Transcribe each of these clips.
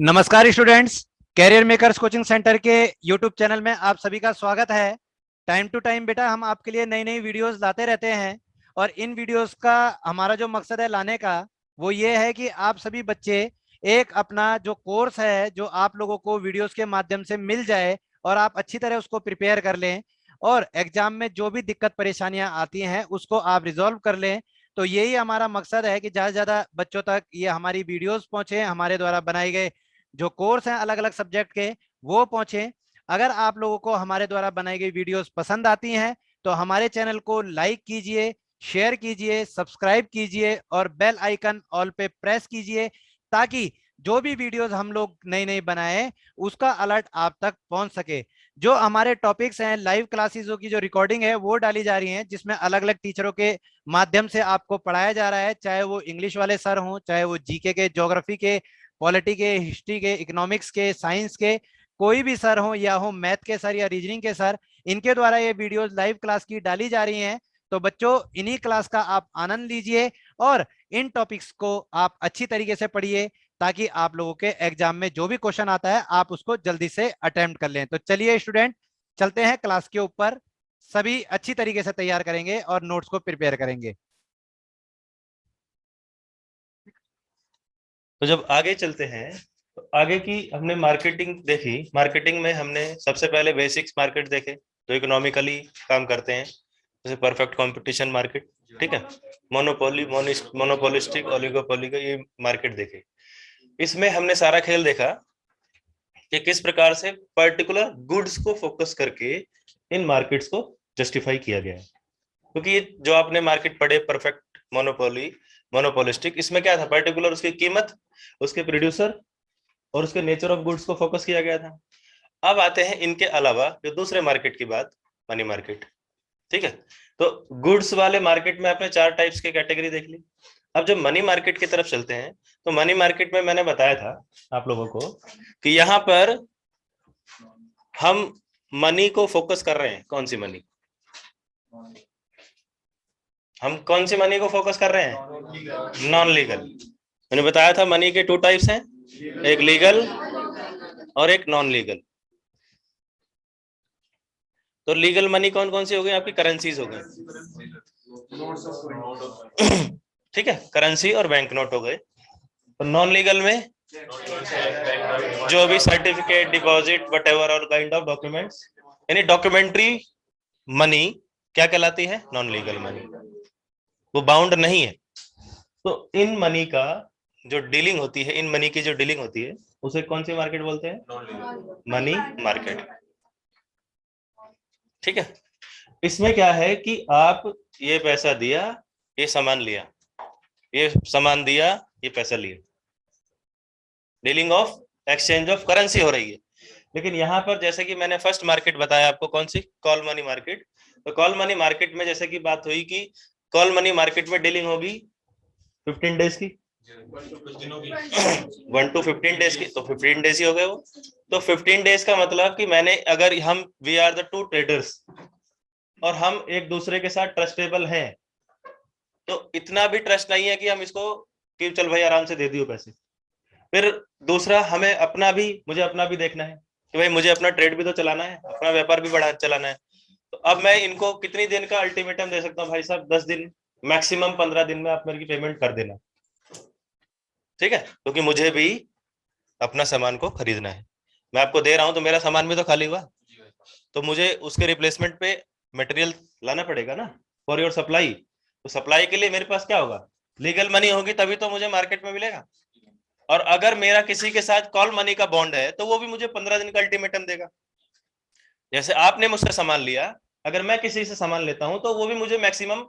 नमस्कार students, career makers coaching centre के YouTube channel में आप सभी का स्वागत है। टाइम टू टाइम बेटा हम आपके लिए नई नई वीडियोस लाते रहते हैं और इन वीडियोस का हमारा जो मकसद है लाने का वो ये है कि आप सभी बच्चे एक अपना जो कोर्स है जो आप लोगों को वीडियोस के माध्यम से मिल जाए और आप अच्छी तरह उसको प्रिपेयर कर लें और एग्जाम में जो भी दिक्कत परेशानियां आती हैं उसको आप रिजॉल्व कर लें। तो यही हमारा मकसद है कि ज्यादा से ज्यादा बच्चों तक ये हमारी वीडियोस पहुंचे, हमारे द्वारा बनाए गए जो कोर्स हैं अलग अलग सब्जेक्ट के वो पहुंचे। अगर आप लोगों को हमारे द्वारा बनाई गई वीडियोस पसंद आती हैं तो हमारे चैनल को लाइक कीजिए, शेयर कीजिए, सब्सक्राइब कीजिए और बेल आइकन ऑल पे प्रेस कीजिए ताकि जो भी वीडियोस हम लोग नई नई बनाए उसका अलर्ट आप तक पहुंच सके। जो हमारे टॉपिक्स हैं, लाइव क्लासेसों की जो रिकॉर्डिंग है वो डाली जा रही है जिसमें अलग अलग टीचरों के माध्यम से आपको पढ़ाया जा रहा है, चाहे वो इंग्लिश वाले सर हों, चाहे वो जीके के, ज्योग्राफी के, पॉलिटी के, हिस्ट्री के, इकोनॉमिक्स के, साइंस के, कोई भी सर हो या हो मैथ के सर या रीजनिंग के सर, इनके द्वारा ये वीडियोस लाइव क्लास की डाली जा रही हैं। तो बच्चों इन्हीं क्लास का आप आनंद लीजिए और इन टॉपिक्स को आप अच्छी तरीके से पढ़िए ताकि आप लोगों के एग्जाम में जो भी क्वेश्चन आता है आप उसको जल्दी से अटेम्प्ट कर लें। तो चलिए स्टूडेंट, चलते हैं क्लास के ऊपर। सभी अच्छी तरीके से तैयार करेंगे और नोट्स को प्रिपेयर करेंगे। तो जब आगे चलते हैं तो आगे की हमने मार्केटिंग देखी। मार्केटिंग में हमने सबसे पहले बेसिक्स मार्केट देखे जो इकोनॉमिकली काम करते हैं, जैसे परफेक्ट कंपटीशन मार्केट, ठीक है, मोनोपोली, मोनोपोलिस्टिक, ओलिगोपोली का ये मार्केट देखे। इसमें हमने सारा खेल देखा कि किस प्रकार से पर्टिकुलर गुड्स को फोकस करके इन मार्केट्स को जस्टिफाई किया गया है। क्योंकि ये जो आपने मार्केट पढ़े, परफेक्ट, मोनोपोली, मोनोपोलिस्टिक, इसमें क्या था, पर्टिकुलर उसकी कीमत, उसके प्रोड्यूसर और उसके नेचर ऑफ गुड्स को फोकस किया गया था। अब आते हैं इनके अलावा जो दूसरे मार्केट की बात, मनी मार्केट, ठीक है। तो गुड्स वाले मार्केट में आपने 4 टाइप्स के कैटेगरी देख ली। अब जब मनी मार्केट की तरफ चलते हैं तो मनी मार्केट में मैंने बताया था आप लोगों को कि यहाँ पर हम मनी को फोकस कर रहे हैं। कौन सी मनी? हम कौन सी मनी को फोकस कर रहे हैं? Non legal. मैंने बताया था मनी के 2 टाइप्स हैं, एक लीगल और एक नॉन लीगल। तो लीगल मनी कौन कौन सी हो गई आपकी? करेंसीज हो गई, ठीक है, करेंसी और बैंक नोट हो गए। तो नॉन लीगल में जो भी सर्टिफिकेट, डिपॉजिट, व्हाटएवर और काइंड ऑफ डॉक्यूमेंट्स, यानी डॉक्यूमेंट्री मनी क्या कहलाती है? Non legal money. वो बाउंड नहीं है। तो इन मनी का जो डीलिंग होती है, इन मनी की जो डीलिंग होती है उसे कौन सी मार्केट बोलते हैं? मनी मार्केट, ठीक है। इसमें क्या है कि आप ये पैसा दिया, ये सामान लिया, ये सामान दिया, ये पैसा लिया, dealing of exchange of currency हो रही है। लेकिन यहाँ पर जैसे कि मैंने फर्स्ट मार्केट बताया आपको, कौन सी? Call money market. तो कॉल मनी मार्केट में जैसे कि बात हुई कि कॉल मनी मार्केट में डीलिंग होगी 15 डेज की, 1 to 15 डेज की, तो 15 डेज ही हो गए वो। तो 15 डेज का मतलब कि मैंने, अगर हम वी आर द 2 ट्रेडर्स और हम एक दूसरे के साथ ट्रस्टेबल हैं, तो इतना भी ट्रस्ट नहीं है कि हम इसको कि चल भाई आराम से दे दियो पैसे। फिर दूसरा, हमें अपना भी, मुझे अपना भी देखना है कि भाई मुझे अपना ट्रेड भी तो चलाना है, अपना व्यापार भी बढ़ा चलाना है। तो अब मैं इनको कितनी दिन का अल्टीमेटम दे सकता हूँ? भाई साहब 10 दिन, मैक्सिमम 15 दिन में आप मेरी पेमेंट कर देना, ठीक है, क्योंकि मुझे भी अपना सामान को खरीदना है। मैं आपको दे रहा हूं तो मेरा सामान भी तो खाली हुआ, तो मुझे उसके रिप्लेसमेंट पे मटेरियल लाना पड़ेगा ना, फॉर योर सप्लाई। तो सप्लाई के लिए मेरे पास क्या होगा? लीगल मनी होगी, तभी तो मुझे मार्केट में मिलेगा। और अगर मेरा किसी के साथ कॉल मनी का बॉन्ड है तो वो भी मुझे 15 दिन का अल्टीमेटम देगा। जैसे आपने मुझसे सामान लिया, अगर मैं किसी से सामान लेता हूं तो वो भी मुझे मैक्सिमम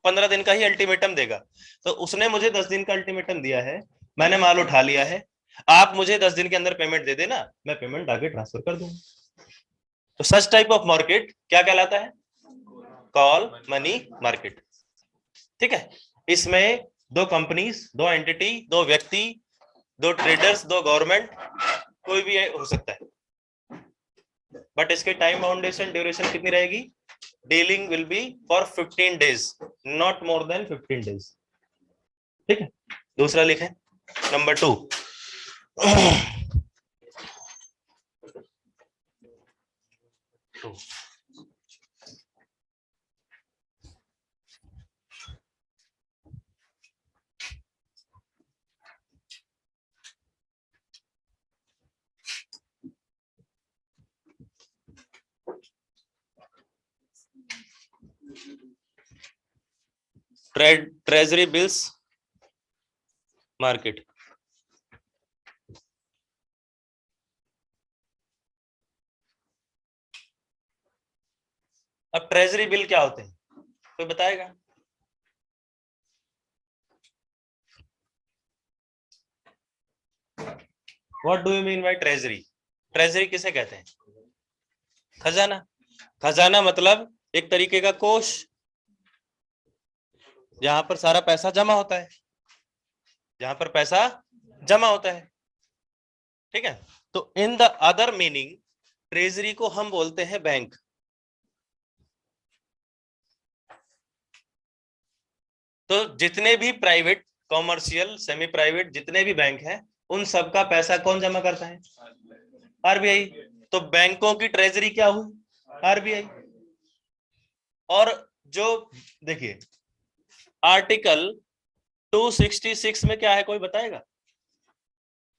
15 दिन का ही अल्टीमेटम देगा। तो उसने मुझे 10 दिन का अल्टीमेटम दिया है, मैंने माल उठा लिया है, आप मुझे 10 दिन के अंदर पेमेंट दे देना, मैं पेमेंट आगे ट्रांसफर कर दूंगा। तो सच टाइप ऑफ मार्केट क्या कहलाता है? कॉल मनी मार्केट, ठीक है। इसमें 2 कंपनीज, 2 एंटिटी, 2 व्यक्ति, 2 ट्रेडर्स, 2 गवर्नमेंट, कोई भी हो सकता है। बट इसके टाइम बाउंडेशन, ड्यूरेशन कितनी रहेगी? Dealing will be for 15 days, not more than 15 days, ठीक है। दूसरा लिखें, नंबर 2, ट्रेजरी बिल्स मार्केट। अब ट्रेजरी बिल क्या होते हैं, कोई बताएगा? What do you mean by treasury? Treasury किसे कहते हैं? खजाना। खजाना मतलब एक तरीके का कोष, जहां पर सारा पैसा जमा होता है, जहां पर पैसा जमा होता है, ठीक है। तो in the other meaning treasury को हम बोलते हैं बैंक। तो जितने भी प्राइवेट, कॉमर्शियल, सेमी प्राइवेट जितने भी बैंक हैं, उन सबका पैसा कौन जमा करता है? आरबीआई। तो बैंकों की ट्रेजरी क्या हुई? आरबीआई। और जो देखिए आर्टिकल 266 में क्या है, कोई बताएगा?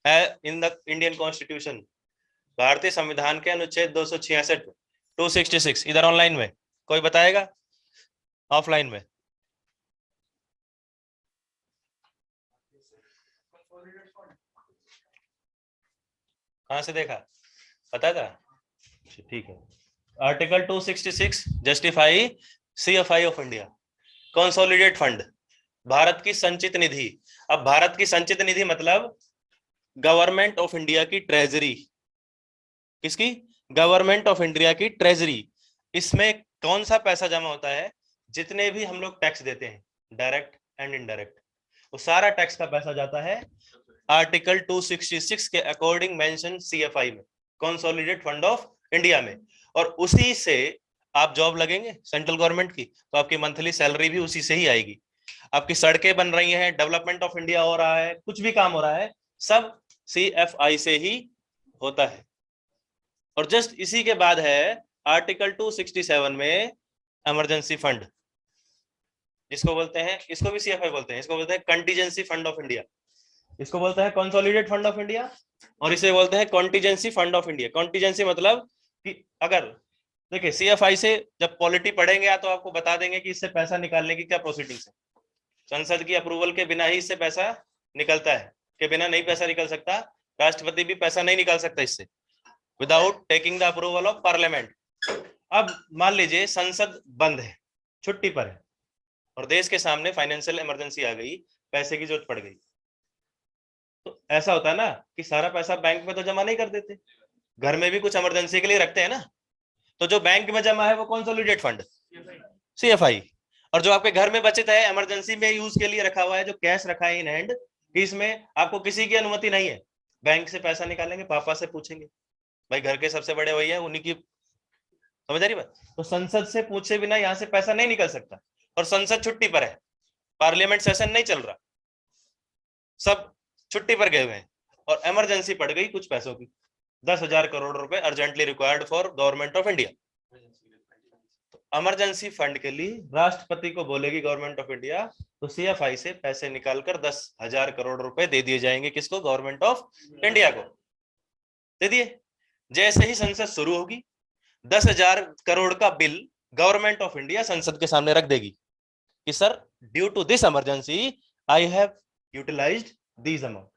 है इन द इंडियन कॉन्स्टिट्यूशन, भारतीय संविधान के अनुच्छेद 266 266, इधर ऑनलाइन में कोई बताएगा, ऑफलाइन में? कहां से देखा, पता था? ठीक है। Article 266 justify CFI of India, consolidate fund, Bharat की संचित निधि। अब भारत की संचित निधि मतलब गवर्नमेंट ऑफ इंडिया की ट्रेजरी। किसकी? गवर्नमेंट ऑफ इंडिया की ट्रेजरी। इसमें कौन सा पैसा जमा होता है? जितने भी हम लोग टैक्स देते हैं, डायरेक्ट एंड इनडायरेक्ट, वो सारा टैक्स का पैसा जाता है आर्टिकल 266 के अकॉर्डिंग मेंशन सीएफआई में, कंसोलिडेट फंड ऑफ इंडिया में। और उसी से आप जॉब लगेंगे सेंट्रल गवर्नमेंट की, तो आपकी मंथली सैलरी भी उसी से ही आएगी। आपकी सड़कें बन रही हैं, डेवलपमेंट ऑफ इंडिया हो रहा है, कुछ भी काम हो रहा है, सब सीएफआई से ही होता है। और जस्ट इसी के बाद है आर्टिकल 267 में इमरजेंसी फंड, जिसको बोलते हैं, इसको भी सीएफआई बोलते हैं, इसको बोलते हैं कंटीजेंसी फंड ऑफ इंडिया, इसको बोलते हैं कंसोलिडेट फंड ऑफ इंडिया, और इसे बोलते हैं contingency fund of India. Contingency मतलब कि अगर देखिए सीएफआई से जब पॉलिटी पढ़ेंगे तो आपको बता देंगे कि इससे पैसा निकालने की क्या प्रोसीडिंग्स है। संसद की अप्रूवल के बिना ही इससे पैसा निकलता है, के बिना नहीं पैसा निकल सकता। राष्ट्रपति भी पैसा नहीं निकाल सकता इससे, without taking the approval of parliament. अब मान लीजिए संसद बंद है, छुट्टी पर है, और देश के सामने फाइनेंशियल इमरजेंसी आ गई, पैसे की जरूरत पड़ गई, तो ऐसा होता है ना कि सारा पैसा बैंक में तो जमा नहीं कर देते, घर में भी कुछ इमरजेंसी के लिए रखते हैं ना। तो जो बैंक में जमा है वो कंसोलिडेट फंड, सीएफआई। और जो आपके घर में बचत है, इमरजेंसी में यूज के लिए रखा हुआ है, जो कैश रखा है इन हैंड, इसमें आपको किसी की अनुमति नहीं है, बैंक से पैसा निकालेंगे, पापा से पूछेंगे, भाई घर के सबसे बड़े वही है, उन्हीं की, समझ आ रही बात? तो संसद से पूछे बिना यहाँ से पैसा नहीं निकल सकता। और संसद छुट्टी पर है, पार्लियामेंट सेशन नहीं चल रहा, सब छुट्टी पर गए हुए हैं, और इमरजेंसी पड़ गई कुछ पैसों की, 10,000 करोड़ रुपए urgently required for government of India. Emergency fund के लिए राष्ट्रपति को बोलेगी गवर्नमेंट ऑफ इंडिया, तो सीएफआई से पैसे निकालकर 10,000 करोड़ रुपए दे दिए जाएंगे, किसको? गवर्नमेंट ऑफ इंडिया को दे दिए। जैसे ही संसद शुरू होगी, 10,000 करोड़ का बिल गवर्नमेंट ऑफ इंडिया संसद के सामने रख देगी कि sir due to this emergency I have utilised this amount.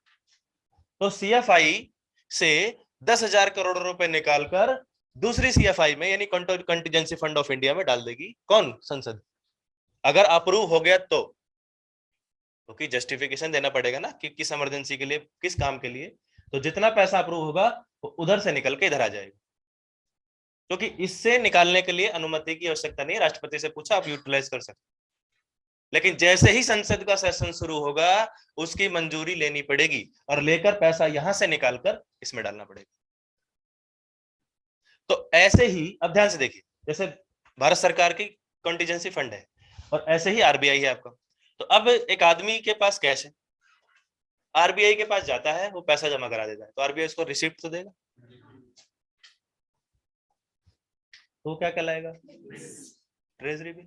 तो सीएफआई से 10,000 करोड़ रुपए निकालकर दूसरी सीएफआई में, यानी कंटीजेंसी फंड ऑफ इंडिया में डाल देगी कौन? संसद। अगर अप्रूव हो गया तो क्योंकि जस्टिफिकेशन देना पड़ेगा ना कि किस इमरजेंसी के लिए, किस काम के लिए, तो जितना पैसा अप्रूव होगा वो उधर से निकल के इधर आ जाएगा, क्योंकि इससे निकालने के लिए अनुमति की आवश्यकता नहीं, राष्ट्रपति से पूछा आप यूटिलाइज कर सकते। लेकिन जैसे ही संसद का सेशन शुरू होगा, उसकी मंजूरी लेनी पड़ेगी, और लेकर पैसा यहां से निकालकर इसमें डालना पड़ेगा। तो ऐसे ही अब ध्यान से देखिए, जैसे भारत सरकार की कॉन्टीजेंसी फंड है, और ऐसे ही आरबीआई है आपका। तो अब एक आदमी के पास कैश है, आरबीआई के पास जाता है, वो पैसा जमा करा देता है, तो आरबीआई उसको रिसिप्ट तो देगा, तो क्या कहलाएगा? Treasury bill.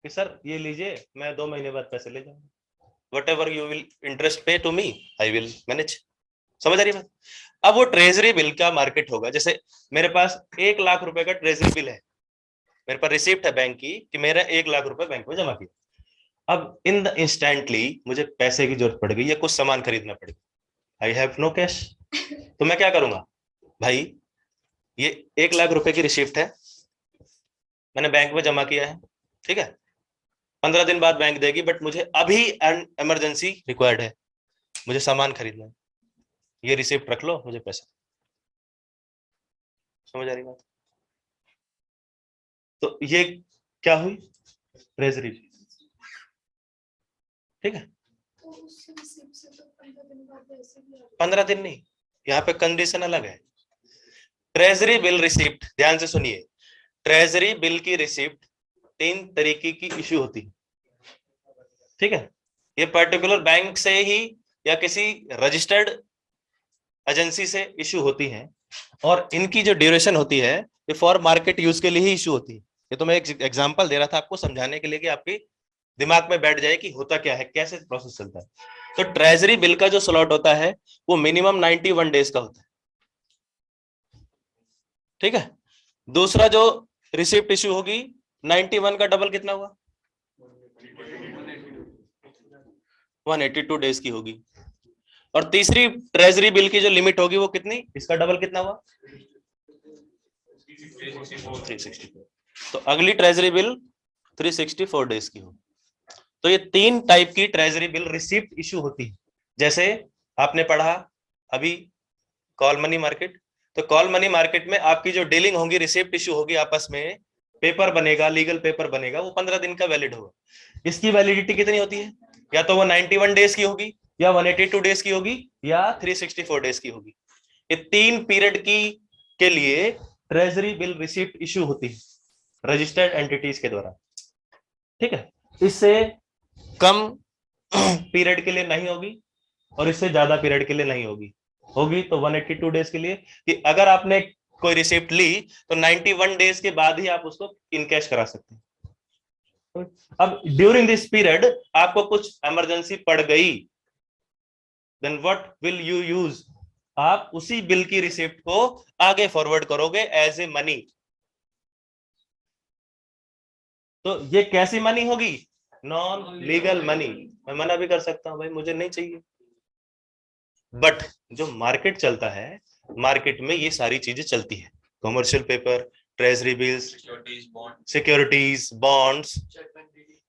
कि सर ये लीजिए, मैं 2 महीने बाद पैसे ले जाऊंगा, whatever you will interest pay to me I will manage. समझ आ रही बात? अब वो ट्रेजरी बिल का मार्केट होगा। जैसे मेरे पास 1 लाख रुपए का ट्रेजरी बिल है, मेरे पास रिसिप्ट है बैंक की कि मेरा 1 लाख रुपए बैंक में जमा किया, अब इन द इंस्टेंटली मुझे पैसे की जरूरत पड़ गई या कुछ सामान खरीदना पड़ गया, आई हैव नो कैश, तो मैं क्या करूंगा भाई, ये 1 लाख रुपए की रिसिप्ट है, मैंने बैंक में जमा किया है, ठीक है, 15 दिन बाद बैंक देगी, बट मुझे अभी इमरजेंसी रिक्वायर्ड है, मुझे सामान खरीदना है, ये रिसिप्ट रख लो, मुझे पैसा। समझ आ रही बात? तो ये क्या हुई, ट्रेजरी, ठीक है। 15 दिन नहीं, यहाँ पे कंडीशन अलग है। ट्रेजरी बिल रिसिप्ट, ध्यान से सुनिए, ट्रेजरी बिल की रिसिप्ट 3 तरीके की इश्यू होती है, ठीक है। ये पर्टिकुलर बैंक से ही या किसी रजिस्टर्ड एजेंसी से इश्यू होती है, और इनकी जो ड्यूरेशन होती है ये फॉर मार्केट यूज के लिए ही इश्यू होती है। ये तो मैं एक एग्जांपल दे रहा था आपको समझाने के लिए कि आपकी दिमाग में बैठ जाए कि होता क्या है, कैसे प्रोसेस चलता है। तो ट्रेजरी बिल का जो स्लॉट होता है वो मिनिमम 91 डेज का होता है, ठीक है। दूसरा जो रिसिप्ट इश्यू होगी 91 का डबल कितना हुआ, 182 डेज की होगी। और तीसरी ट्रेजरी बिल की जो लिमिट होगी वो कितनी, इसका डबल कितना हुआ, 364। तो अगली ट्रेजरी बिल 364 डेज की होगी। तो ये 3 टाइप की ट्रेजरी बिल रिसिप्ट इश्यू होती है। जैसे आपने पढ़ा अभी कॉल मनी मार्केट, तो कॉल मनी मार्केट में आपकी जो डीलिंग होगी, रिसिप्ट इश्यू होगी आपस में, पेपर बनेगा, लीगल पेपर बनेगा, वो 15 दिन का वैलिड होगा। इसकी वैलिडिटी कितनी होती है, या तो वो 91 डेज की होगी, या 182 डेज की होगी, या 364 डेज की होगी। ये 3 पीरियड की के लिए ट्रेजरी बिल रिसिप्ट इश्यू होती है रजिस्टर्ड एंटिटीज के द्वारा, ठीक है। इससे कम पीरियड के लिए नहीं होगी और इससे ज्यादा पीरियड के लिए नहीं होगी, होगी तो 182 डेज के लिए, कि अगर आपने कोई रिसिप्ट ली तो 91 डेज के बाद ही आप उसको इनकैश करा सकते हैं। अब ड्यूरिंग दिस पीरियड आपको कुछ इमरजेंसी पड़ गई, then what will you use, आप उसी बिल की रिसिप्ट को आगे फॉरवर्ड करोगे एज ए मनी। तो ये कैसी मनी होगी, नॉन लीगल मनी। मैं मना भी कर सकता हूं भाई मुझे नहीं चाहिए, बट जो मार्केट चलता है, मार्केट में ये सारी चीजें चलती है, commercial paper, treasury bills, securities, bonds,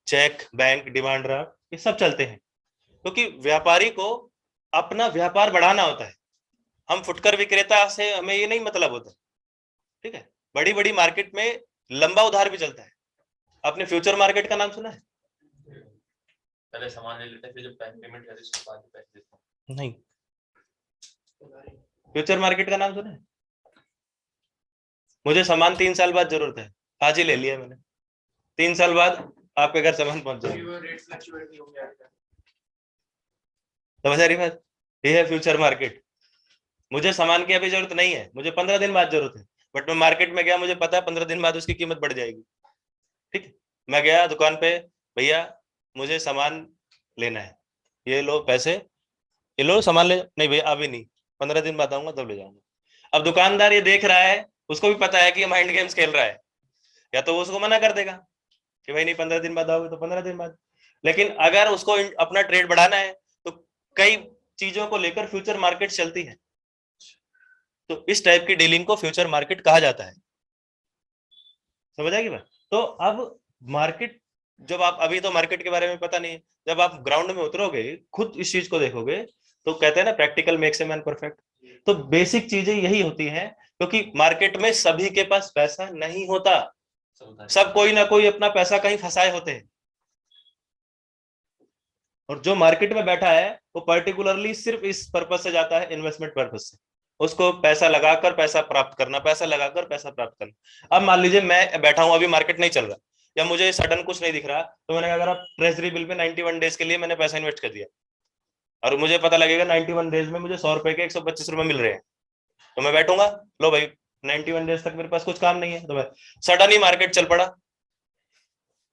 cheque, bank demand draft, ये सब चलते हैं, क्योंकि व्यापारी को अपना व्यापार बढ़ाना होता है। हम फुटकर विक्रेता से हमें ये नहीं मतलब होता, ठीक है। बड़ी बड़ी मार्केट में लंबा उधार भी चलता है। आपने फ्यूचर मार्केट का नाम सुना है, पहले सामान ले लेते हैं फिर जब पेमेंट करते हैं उसके बाद पैसे देते हैं। नहीं, फ्यूचर मार्केट का नाम सुना है, मुझे सामान 3 साल बाद जरूरत है, आज ही ले लिया मैंने, 3 साल बाद आपके घर सामान पहुंच जाएगा, समझ आ रही बात। ये है फ्यूचर मार्केट। मुझे सामान की अभी जरूरत नहीं है, मुझे 15 दिन बाद जरूरत है, बट मैं मार्केट में गया, मुझे पता है 15 दिन बाद उसकी कीमत बढ़ जाएगी, ठीक है। मैं गया दुकान पे, भैया मुझे सामान लेना है, ये लो पैसे, ये लो सामान ले, नहीं भैया अभी नहीं, 15 दिन बाद आऊंगा तब ले जाऊंगा। अब दुकानदार ये देख रहा है, उसको भी पता है कि माइंड गेम्स खेल रहा है, या तो वो उसको मना कर देगा कि भाई नहीं 15 दिन बाद आओगे तो 15 दिन बाद। लेकिन अगर उसको अपना ट्रेड बढ़ाना है तो कई चीजों को लेकर फ्यूचर मार्केट चलती है, तो इस टाइप की डीलिंग को फ्यूचर मार्केट कहा जाता है, समझ आएगी बात। तो अब मार्केट, जब आप, अभी तो मार्केट के बारे में पता नहीं, जब आप ग्राउंड में उतरोगे, खुद इस चीज को देखोगे, तो कहते हैं ना practical makes a man perfect. तो बेसिक चीजें यही होती हैं, क्योंकि मार्केट में सभी के पास पैसा नहीं होता, सब कोई ना कोई अपना पैसा कहीं फंसाए होते हैं, और जो मार्केट में बैठा है वो पर्टिकुलरली सिर्फ इस पर्पज से जाता है, इन्वेस्टमेंट पर्पज से, उसको पैसा लगाकर पैसा प्राप्त करना, पैसा लगाकर पैसा प्राप्त करना। अब मान लीजिए मैं बैठा हूं, अभी मार्केट नहीं चल रहा, या मुझे सडन कुछ नहीं दिख रहा, तो मैंने अगर आप ट्रेजरी बिल पे 91 डेज के लिए मैंने पैसा इन्वेस्ट कर दिया, और मुझे पता लगेगा 91 डेज में मुझे 100 रुपए के 125 रुपए मिल रहे हैं, तो मैं बैठूंगा, लो भाई 91 डेज तक मेरे पास कुछ काम नहीं है, तो मैं सडन ही मार्केट चल पड़ा,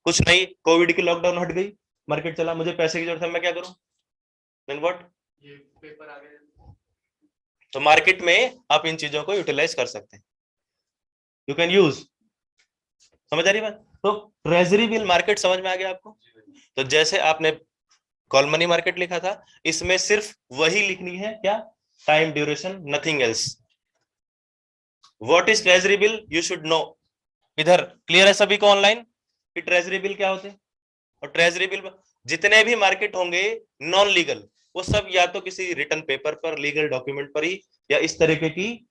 कुछ नहीं, कोविड की लॉकडाउन हट गई, मार्केट चला, मुझे पैसे की जरूरत है, मैं क्या करूं, देन व्हाट, ये पेपर आ गए। तो मार्केट में आप इन चीजों को यूटिलाइज कर सकते हैं, यू कैन यूज, समझ आ रही बात। तो ट्रेजरी बिल मार्केट समझ में आ गया आपको, तो जैसे आपने कॉल मनी मार्केट लिखा था, इसमें सिर्फ वही लिखनी है, क्या? Time duration, nothing else. What is treasury bill, you should know. इधर क्लियर है सभी को ऑनलाइन कि ट्रेजरी बिल क्या होते हैं? और ट्रेजरी बिल जितने भी मार्केट होंगे नॉन लीगल, वो सब या तो किसी रिटन पेपर पर, लीगल डॉक्यूमेंट पर ही, या इस तरीके की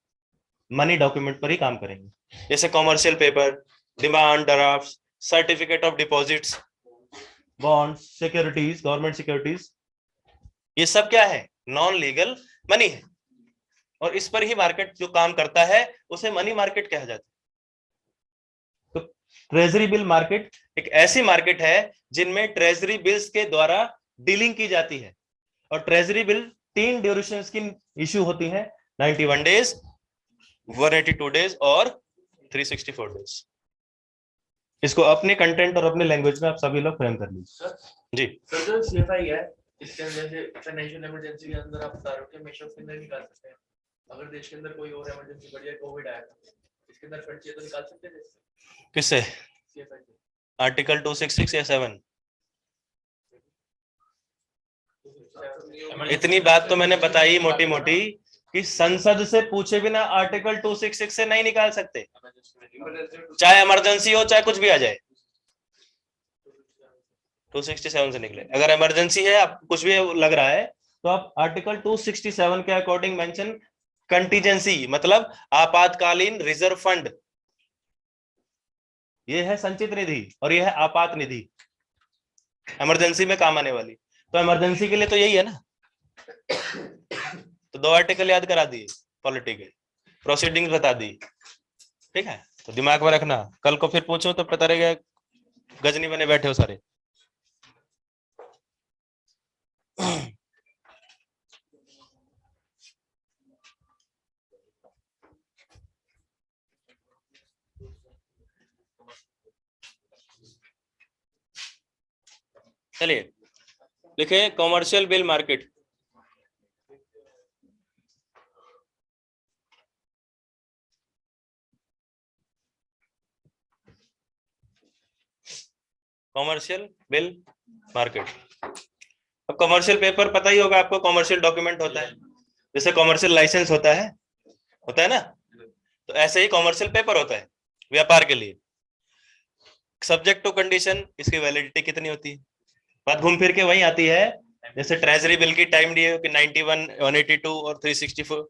मनी डॉक्यूमेंट पर ही काम करेंगे। जैसे commercial paper, demand draft, certificate of deposits, bonds, securities, government securities, ये सब क्या है? नॉन लीगल मनी है। और इस पर ही मार्केट जो काम करता है उसे मनी मार्केट कहा जाता है। तो ट्रेजरी बिल मार्केट एक ऐसी मार्केट है जिनमें ट्रेजरी बिल्स के द्वारा डीलिंग की जाती है। और ट्रेजरी बिल 3 ड्यूरेशन की इश्यू होती है, 91 डेज, 182 डेज और 364 डेज। इसको अपने कंटेंट और अपने लैंग्वेज में आप सभी लोग फ्रेम कर लीजिए। जी सर, जो सीएफआई है, इसके अंदर जैसे फाइनेंशियल इमरजेंसी के अंदर आप बता रहे हो कि हमेशा उसके अंदर निकाल सकते हैं। अगर देश के अंदर कोई और इमरजेंसी बढ़ जाए, कोविड आया, इसके अंदर फंड चाहिए तो निकाल सकते हैं किससे? सीएफआई से। आर्टिकल 266 या 7? इतनी बात तो मैंने बताई मोटी मोटी कि संसद से पूछे बिना आर्टिकल 266 से नहीं निकाल सकते, चाहे इमरजेंसी हो चाहे कुछ भी आ जाए। 267 से निकले। अगर इमरजेंसी है, आप कुछ भी लग रहा है, तो आप आर्टिकल 267 के अकॉर्डिंग मेंशन कंटीजेंसी, मतलब आपातकालीन रिजर्व फंड। ये है संचित निधि और ये है आपात निधि, इमरजेंसी में काम आने वाली। तो इमरजेंसी के लिए तो यही है ना। तो 2 आर्टिकल याद करा दिए, पॉलिटी के प्रोसीडिंग्स बता दी, ठीक है? तो दिमाग में रखना, कल को फिर पूछो तो पता रहेगा गजनी बने बैठे हो सारे। चलिए लिखे commercial bill market. Commercial bill market. अब कॉमर्शियल पेपर पता ही होगा आपको, कॉमर्शियल डॉक्यूमेंट होता है, जैसे कॉमर्शियल लाइसेंस होता है ना, तो ऐसे ही कॉमर्शियल पेपर होता है व्यापार के लिए। सब्जेक्ट टू कंडीशन, इसकी वैलिडिटी कितनी होती है, बात घूम फिर के वही आती है। जैसे ट्रेजरी बिल की टाइम डी कि 91, 182 और 364।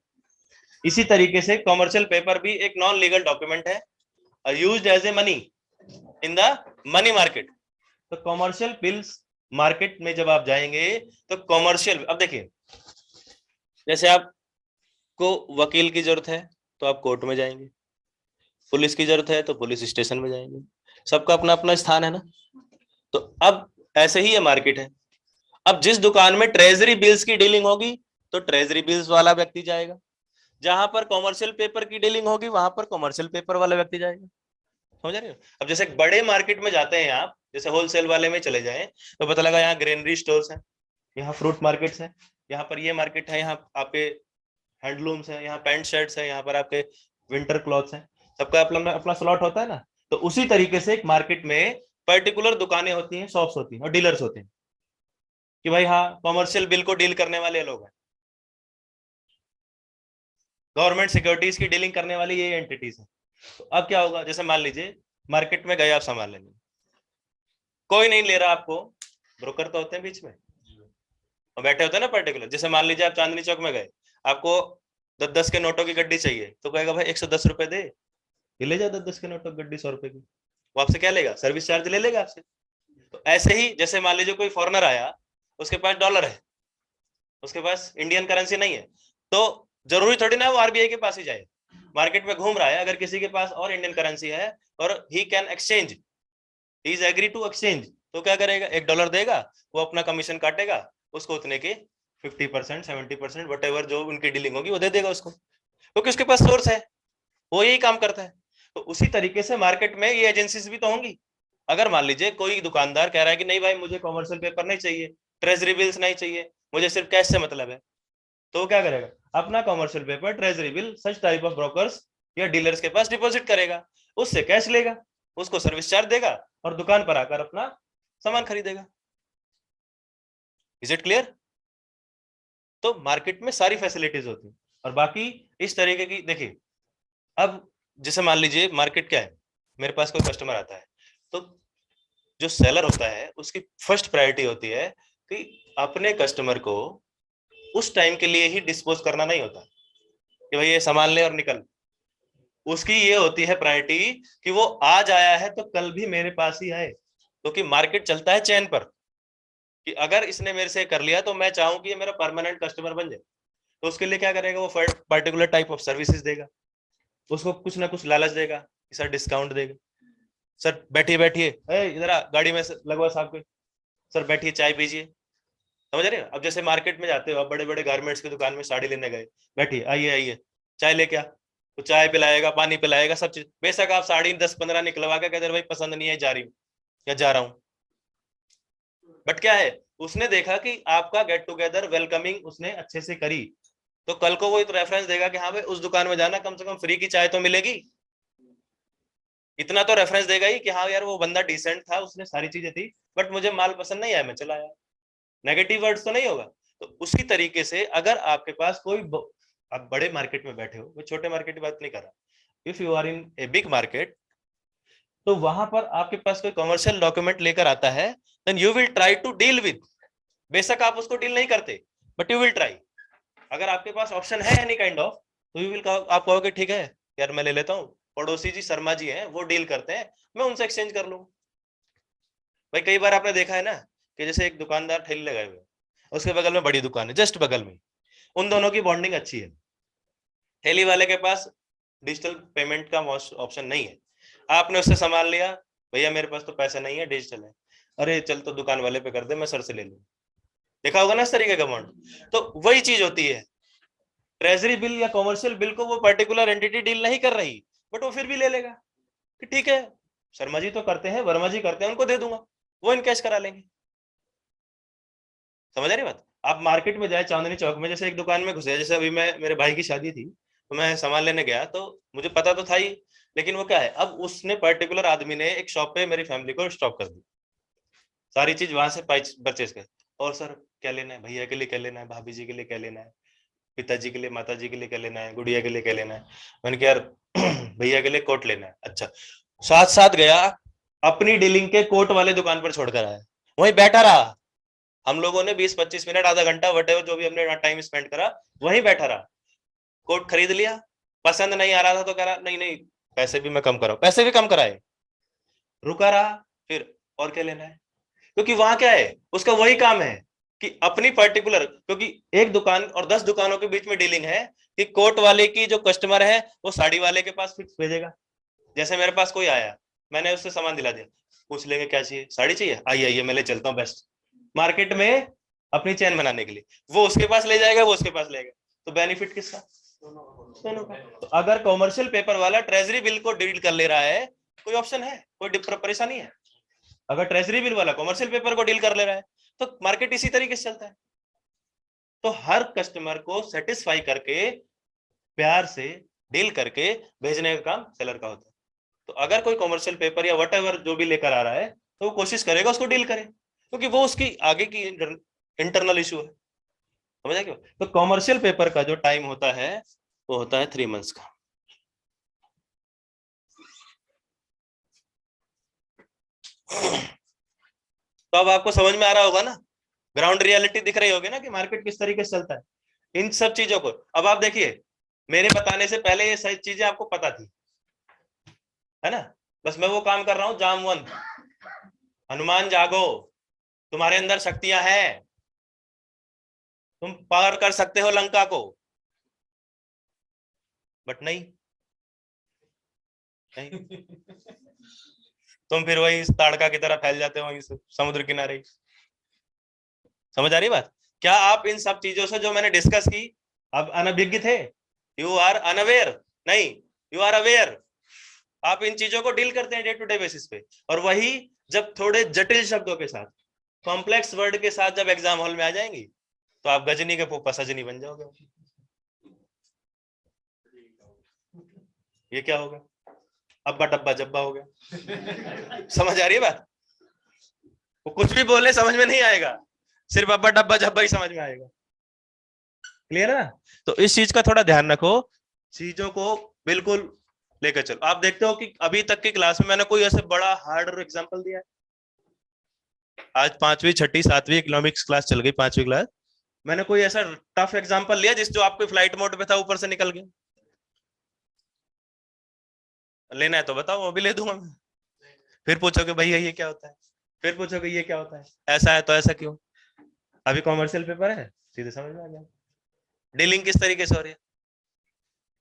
इसी तरीके से कॉमर्शियल पेपर भी एक नॉन लीगल डॉक्यूमेंट है, used as a money in the money market. तो कॉमर्शियल बिल्स मार्केट में जब आप जाएंगे तो कॉमर्शियल, अब देखिए, जैसे आपको वकील की जरूरत है तो आप कोर्ट में जाएंगे, पुलिस की जरूरत है तो पुलिस स्टेशन में जाएंगे, सबका अपना अपना स्थान है ना। तो अब ऐसे ही ये मार्केट है। अब जिस दुकान में ट्रेजरी बिल्स की डीलिंग होगी तो ट्रेजरी बिल्स वाला व्यक्ति जाएगा, जहां पर कॉमर्शियल पेपर की डीलिंग होगी वहां पर कॉमर्शियल पेपर वाला व्यक्ति जाएगा। समझ रहे हो? अब जैसे बड़े मार्केट में जाते हैं आप, जैसे होलसेल वाले में चले जाएं तो पता लगा यहाँ ग्रेनरी स्टोर्स हैं, यहाँ फ्रूट मार्केट्स हैं, यहाँ पर ये मार्केट है, यहाँ आपके हैंडलूम्स हैं, यहाँ पैंट शर्ट्स हैं, यहाँ पर आपके विंटर क्लॉथ्स हैं, सबका अपना अपना स्लॉट होता है ना। तो उसी तरीके से एक मार्केट में पर्टिकुलर दुकानें होती हैं, शॉप्स होती हैं और डीलर्स होते हैं कि भाई हाँ कॉमर्शियल बिल को डील करने वाले लोग हैं, गवर्नमेंट सिक्योरिटीज की डीलिंग करने वाली ये एंटिटीज है। तो अब क्या होगा, जैसे मान लीजिए मार्केट में गए आप सामान लेने, कोई नहीं ले रहा आपको, ब्रोकर तो होते हैं बीच में और बैठे होते हैं ना पर्टिकुलर। जैसे मान लीजिए आप चांदनी चौक में गए, आपको 10-10 के नोटों की गड्डी चाहिए, तो कहेगा भाई 110 रुपए दे, ये ले जा 10-10 के नोटों की गड्डी 100 रुपए की। वो आपसे क्या लेगा? सर्विस चार्ज ले लेगा आपसे। तो ऐसे ही जैसे मान लीजिए कोई फॉरेनर आया, उसके पास डॉलर है, उसके पास इंडियन करेंसी नहीं है, तो जरूरी थोड़ी ना वो आरबीआई के पास ही जाए, मार्केट में घूम रहा है, अगर किसी के पास और इंडियन करेंसी है और he can exchange, he is agree to exchange, तो क्या करेगा? $1 देगा, वो अपना कमीशन काटेगा, उसको उतने के 50%, 70% वटेवर जो उनकी डीलिंग होगी वो दे देगा उसको, क्योंकि उसके पास सोर्स है, वो यही काम करता है। तो उसी तरीके से मार्केट में ये एजेंसीज भी तो होंगी। अगर मान लीजिए कोई दुकानदार कह रहा है कि नहीं भाई मुझे कॉमर्शियल पेपर नहीं चाहिए, ट्रेजरी बिल्स नहीं चाहिए, मुझे सिर्फ कैश से मतलब है, तो वो क्या करेगा? अपना commercial paper, treasury bill such type of brokers या डीलर्स के पास डिपॉजिट करेगा, उससे कैश लेगा, उसको सर्विस चार्ज देगा और दुकान पर आकर अपना सामान खरीदेगा। Is it clear? तो मार्केट में सारी फैसिलिटीज होती है। और बाकी इस तरीके की, देखिए अब जैसे मान लीजिए मार्केट क्या है, मेरे पास कोई कस्टमर आता है, तो जो सेलर होता है उसकी फर्स्ट प्रायोरिटी होती है कि अपने कस्टमर को उस टाइम के लिए ही डिस्पोज करना नहीं होता कि भाई ये सामान ले और निकल। उसकी ये होती है प्रायोरिटी कि वो आज आया है तो कल भी मेरे पास ही आए, क्योंकि मार्केट चलता है चैन पर, कि अगर इसने मेरे से कर लिया तो मैं चाहूं कि ये मेरा परमानेंट कस्टमर बन जाए। तो उसके लिए क्या करेगा, वो पर्टिकुलर टाइप ऑफ सर्विसेज देगा, उसको कुछ ना कुछ लालच देगा कि सर डिस्काउंट देगा, सर बैठिए बैठिए, इधर आ गाड़ी में लगवा साहब को, सर बैठिए चाय पीजिए। समझ रहे हो? अब जैसे मार्केट में जाते हो आप, बड़े बड़े गारमेंट्स की दुकान में साड़ी लेने गए, बैठिए आइए आइए चाय लेके आ, तो चाय पिलाएगा, पानी पिलाएगा, सब चीज। बेशक आप साड़ी 10-15 निकलवा के कहते भाई पसंद नहीं है, जा रही हूँ या जा रहा हूँ, बट क्या है, उसने देखा कि आपका गेट टुगेदर वेलकमिंग उसने अच्छे से करी, तो कल को वो तो रेफरेंस देगा कि हाँ भाई उस दुकान में जाना, कम से कम फ्री की चाय तो मिलेगी। इतना तो रेफरेंस देगा ही कि हाँ यार वो बंदा डिसेंट था, उसने सारी चीजें थी, बट मुझे माल पसंद नहीं आया, मैं चला आया। नेगेटिव वर्ड्स तो नहीं होगा। तो उसी तरीके से अगर आपके पास कोई आप बड़े मार्केट में बैठे हो, मैं छोटे मार्केट की बात नहीं कर रहा, if you are in a big market, तो वहां पर आपके पास कोई कमर्शियल डॉक्यूमेंट लेकर आता है, then you will try to deal with, बेशक आप उसको डील नहीं करते, बट यू विल ट्राई। अगर आपके पास ऑप्शन है एनी काइंड ऑफ, तो यू विल, आप कहोगे ठीक है यार मैं ले लेता हूँ, पड़ोसी जी शर्मा जी हैं वो डील करते हैं, मैं उनसे एक्सचेंज कर लूँ। भाई कई बार आपने देखा है ना कि जैसे एक दुकानदार ठेली लगाए हुए, उसके बगल में बड़ी दुकान है, जस्ट बगल में, उन दोनों की बॉन्डिंग अच्छी है, ठेली वाले के पास डिजिटल पेमेंट का ऑप्शन नहीं है, आपने उससे सामान लिया, भैया मेरे पास तो पैसा नहीं है, डिजिटल है, अरे चल तो दुकान वाले पे कर दे, मैं सर से ले लूँ। देखा होगा ना इस तरीके का बॉन्ड। तो वही चीज होती है, ट्रेजरी बिल या कॉमर्शियल बिल को वो पर्टिकुलर एंटिटी डील नहीं कर रही, बट वो फिर भी ले लेगा कि ठीक है शर्मा जी तो करते हैं, वर्मा जी करते हैं, उनको दे दूंगा, वो इनकैश करा लेंगे। समझ आ रही बात? आप मार्केट में जाए चांदनी चौक में, जैसे एक दुकान में घुसे, जैसे अभी मैं, मेरे भाई की शादी थी तो मैं सामान लेने गया, तो मुझे पता तो था ही, लेकिन वो क्या है, अब उसने पर्टिकुलर आदमी ने एक शॉप पे मेरी फैमिली को स्टॉप कर दी, सारी चीज वहां से परचेज कर, और सर क्या लेना है, भैया के लिए क्या लेना है, भाभी जी के लिए क्या लेना है, पिताजी के लिए, माता जी के लिए क्या लेना है, गुड़िया के लिए क्या लेना है। मैंने कहा यार भैया के लिए कोट लेना है, अच्छा। साथ साथ गया, अपनी डीलिंग के कोट वाले दुकान पर छोड़कर आया, वहीं बैठा रहा, हम लोगों ने 20-25 मिनट, आधा घंटा, वटेवर जो भी हमने टाइम स्पेंड करा, वहीं बैठा रहा, कोट खरीद लिया, पसंद नहीं आ रहा था तो कह रहा नहीं नहीं पैसे भी मैं कम कराऊं, पैसे भी कम कराए, रुका रहा, फिर और क्या लेना है, क्योंकि वहां क्या है, उसका वही काम है कि अपनी पर्टिकुलर, क्योंकि एक दुकान और 10 दुकानों के बीच में डीलिंग है कि कोट वाले की जो कस्टमर है वो साड़ी वाले के पास फिक्स भेजेगा। जैसे मेरे पास कोई आया, मैंने उससे सामान दिला दिया, पूछ लेंगे क्या चाहिए, साड़ी चाहिए, आइए आइए मैं ले चलता हूँ बेस्ट मार्केट में अपनी चैन बनाने के लिए, वो उसके पास ले जाएगा, वो उसके पास लेगा, तो बेनिफिट किसका, दोनों का। तो अगर कॉमर्शियल पेपर वाला ट्रेजरी बिल को डील कर ले रहा है, कोई ऑप्शन है, कोई परेशानी है? अगर ट्रेजरी बिल वाला कॉमर्शियल पेपर को डील कर ले रहा है, तो मार्केट इसी तरीके से चलता है। तो हर कस्टमर को सेटिस्फाई करके, प्यार से डील करके भेजने का काम सेलर का होता है। तो अगर कोई कॉमर्शियल पेपर या व्हाटएवर जो भी लेकर आ रहा है, तो वो कोशिश करेगा उसको डील करे, क्योंकि वो उसकी आगे की इंटरनल इशू है। समझा क्यों? तो कॉमर्शियल पेपर का जो टाइम होता है वो होता है 3 मंथ्स का। तो अब आपको समझ में आ रहा होगा ना, ग्राउंड रियलिटी दिख रही होगी ना कि मार्केट किस तरीके से चलता है इन सब चीजों को। अब आप देखिए, मेरे बताने से पहले ये सारी चीजें आपको पता थी, है ना, बस मैं वो काम कर रहा हूं, जामवंत, हनुमान जागो, तुम्हारे अंदर शक्तियां हैं, तुम पार कर सकते हो लंका को, बट नहीं, नहीं। तुम फिर वही ताड़का की तरह फैल जाते हो समुद्र किनारे। समझ आ रही बात? क्या आप इन सब चीजों से जो मैंने डिस्कस की, अब अनभिज्ञ थे? You are unaware? नहीं, यू आर अवेयर। आप इन चीजों को डील करते हैं डे टू डे बेसिस पे, और वही जब थोड़े जटिल शब्दों के साथ, कॉम्प्लेक्स वर्ड के साथ जब एग्जाम हॉल में आ जाएंगी, तो आप गजनी के फूफा सजनी बन जाओगे। ये क्या होगा? अब्बा डब्बा जब्बा हो गया। समझ आ रही है बात? वो कुछ भी बोले समझ में नहीं आएगा, सिर्फ अब्बा डब्बा जब्बा ही समझ में आएगा। क्लियर है ना? तो इस चीज का थोड़ा ध्यान रखो, चीजों को बिल्कुल लेकर चलो। आप देखते हो कि अभी तक की क्लास में मैंने कोई ऐसे बड़ा हार्ड एग्जाम्पल दिया है? आज 5वीं 6ठी 7वीं इकोनॉमिक्स क्लास चल गई, 5वीं क्लास, मैंने कोई ऐसा टफ एग्जाम्पल लिया जिस जो आपके फ्लाइट मोड पे था ऊपर से निकल गया? लेना है तो बताओ, वो भी ले दूंगा मैं। फिर पूछोगे भैया ये क्या होता है, फिर पूछोगे ये क्या होता है, ऐसा है तो ऐसा क्यों? अभी कॉमर्शियल पेपर है, सीधे समझ में आ गया डीलिंग किस तरीके से हो रही है।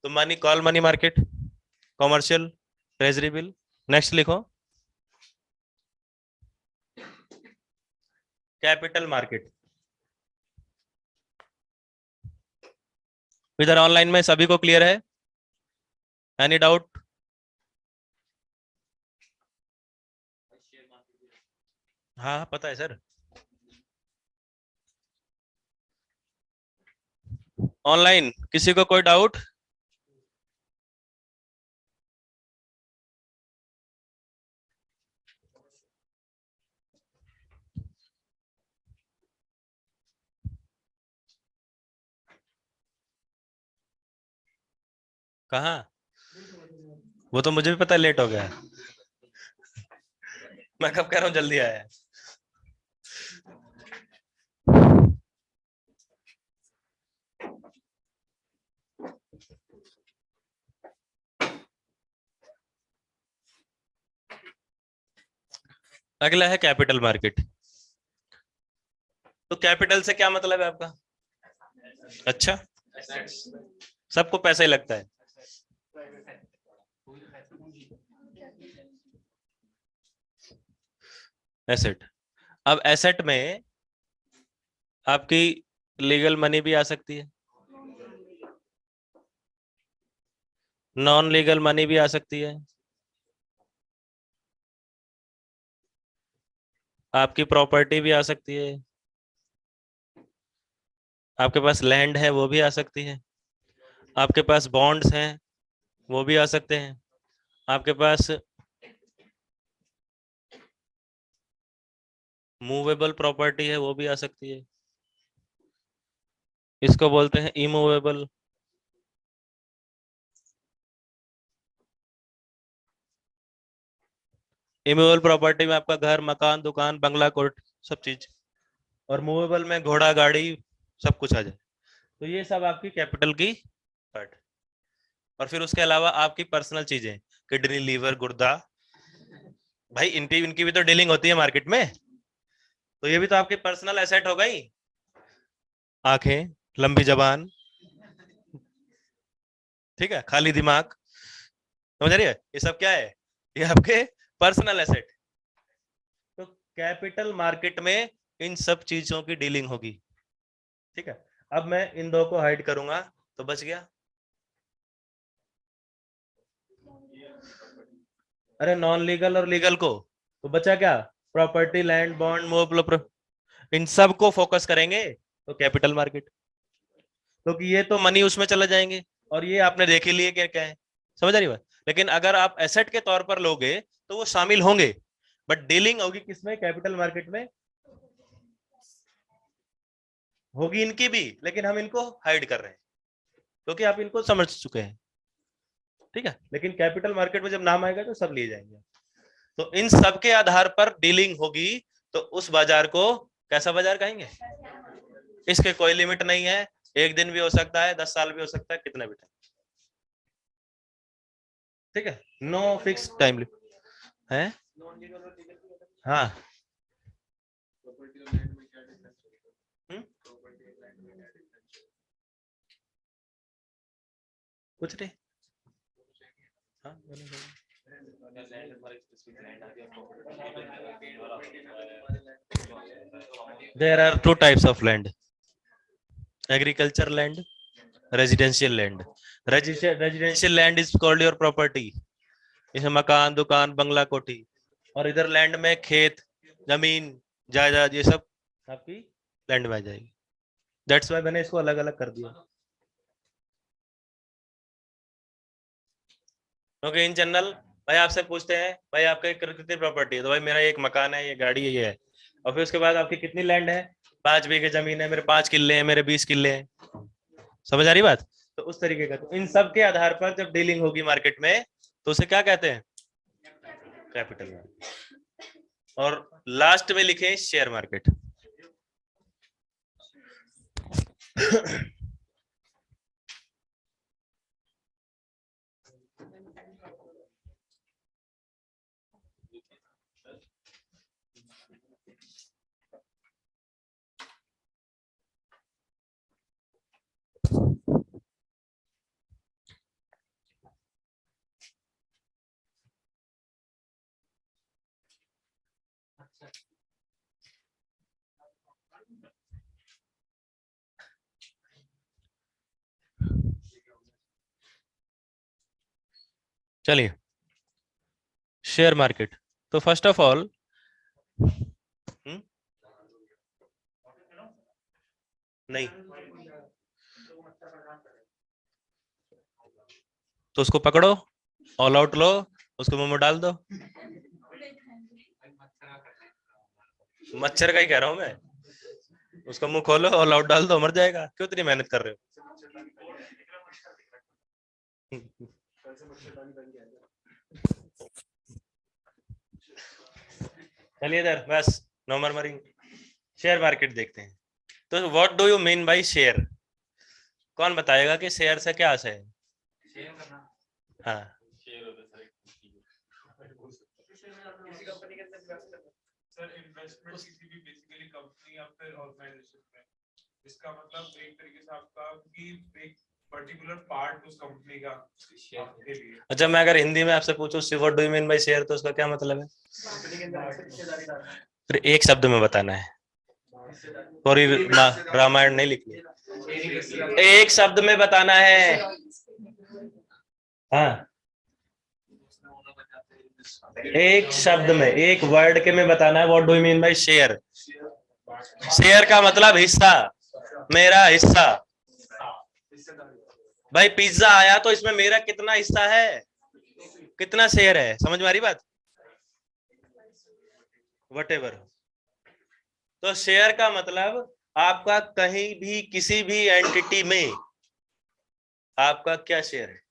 तो money, call money market, commercial, treasury bill. Next लिखो कैपिटल मार्केट। इधर ऑनलाइन में सभी को क्लियर है? Any doubt? हाँ पता है सर। ऑनलाइन किसी को कोई डाउट? कहाँ? वो तो मुझे भी पता है, लेट हो गया है। मैं कब कह रहा हूँ जल्दी आया है। अगला है कैपिटल मार्केट। तो कैपिटल से क्या मतलब है आपका? अच्छा, सबको पैसा ही लगता है। एसेट। अब एसेट में आपकी लीगल मनी भी आ सकती है, नॉन लीगल मनी भी आ सकती है, आपकी प्रॉपर्टी भी आ सकती है, आपके पास लैंड है वो भी आ सकती है, आपके पास बॉन्ड्स हैं वो भी आ सकते हैं, आपके पास मूवेबल प्रॉपर्टी है वो भी आ सकती है, इसको बोलते हैं इमूवेबल। इमूवेबल प्रॉपर्टी में आपका घर, मकान, दुकान, बंगला, कोर्ट, सब चीज। और मूवेबल में घोड़ा, गाड़ी, सब कुछ आ जाए। तो ये सब आपकी कैपिटल की पार्ट। और फिर उसके अलावा आपकी पर्सनल चीजें, किडनी, लीवर, गुर्दा, भाई इनकी भी तो डीलिंग होती है मार्केट में। तो ये भी तो आपकी पर्सनल एसेट हो गई। आंखें, लंबी जबान, ठीक है, खाली दिमाग, समझ रही है? ये सब क्या है? ये आपके पर्सनल एसेट। तो कैपिटल मार्केट में इन सब चीजों की डीलिंग होगी। ठीक है, अब मैं इन दो को हाइड करूंगा तो बच गया। अरे नॉन लीगल और लीगल को तो बचा क्या? प्रॉपर्टी, लैंड, बॉन्ड, मूवेबल, इन सब को फोकस करेंगे तो कैपिटल मार्केट। क्योंकि ये तो मनी उसमें चले जाएंगे और ये आपने देख ही लिए क्या है। समझ आ रही बात? लेकिन अगर आप एसेट के तौर पर लोगे तो वो शामिल होंगे, बट डीलिंग होगी किसमें? कैपिटल मार्केट में होगी इनकी भी, लेकिन हम इनको हाइड कर रहे हैं क्योंकि आप इनको समझ चुके हैं। ठीक है, लेकिन कैपिटल मार्केट में जब नाम आएगा तो सब लिए जाएंगे। तो इन सब के आधार पर डीलिंग होगी। तो उस बाजार को कैसा बाजार कहेंगे? इसके कोई लिमिट नहीं है, एक दिन भी हो सकता है, 10 साल भी हो सकता है, कितना भी टाइम। ठीक है, नो फिक्स टाइम लिमिट है। हाँ, कुछ नहीं। हाँ, there are two types of land: agriculture land, residential land. Residential land is called your property, इसमें मकान, दुकान, बंगला, कोठी। और इधर लैंड में खेत, जमीन, जायदाद, ये सब आपकी लैंड में आ जाएगी। दैट्स वाई मैंने इसको अलग अलग कर दिया। क्योंकि इन जनरल भाई आपसे पूछते हैं भाई आपका कितनी प्रॉपर्टी है, तो भाई मेरा एक मकान है, ये गाड़ी है, ये है। और फिर उसके बाद आपकी कितनी लैंड है, 5 बीघे जमीन है, मेरे 5 किले हैं, मेरे 20 किले हैं, समझ आ रही बात। तो उस तरीके का, तो इन सब के आधार पर जब डीलिंग होगी मार्केट में तो उसे क्या कहते हैं, कैपिटल मार्केट। और लास्ट में लिखे शेयर मार्केट। चलिए, शेयर मार्केट। तो फर्स्ट ऑफ ऑल नहीं, तो उसको पकड़ो, ऑल आउट लो, उसको मुंह में डाल दो। मच्छर का ही कह रहा हूं मैं, उसका मुंह खोलो, ऑल आउट डाल दो, मर जाएगा, क्यों इतनी मेहनत कर रहे हो। चलिए इधर बस, नो मरमरिंग। शेयर मार्केट देखते हैं। तो what do you mean by share? कौन बताएगा कि शेयर से क्या आशय है? हाँ, किसी कंपनी के अंदर invest करना। सर इन्वेस्टमेंट किसी भी बेसिकली कंपनी या फिर ऑर्गेनाइजेशन में, इसका मतलब एक तरीके से आपका कि एक पर्टिकुलर पार्ट उस कंपनी का के लिए। अच्छा, मैं अगर हिंदी में आपसे पूछूं what do you mean by share, तो उसका क्या मतलब है? कंपनी के अंदर हिस्सेदारी डालना। फिर एक शब्द में बताना है, पूरी रामायण नहीं लिखनी, एक शब्द में बताना है। हाँ, एक शब्द में, एक वर्ड के में बताना है what do you mean by share. Share का मतलब हिस्सा, मेरा हिस्सा। भाई पिज्जा आया तो इसमें मेरा कितना हिस्सा है, कितना शेयर है, समझ में आ रही बात? वटेवर। तो शेयर का मतलब आपका कहीं भी किसी भी एंटिटी में आपका क्या शेयर है।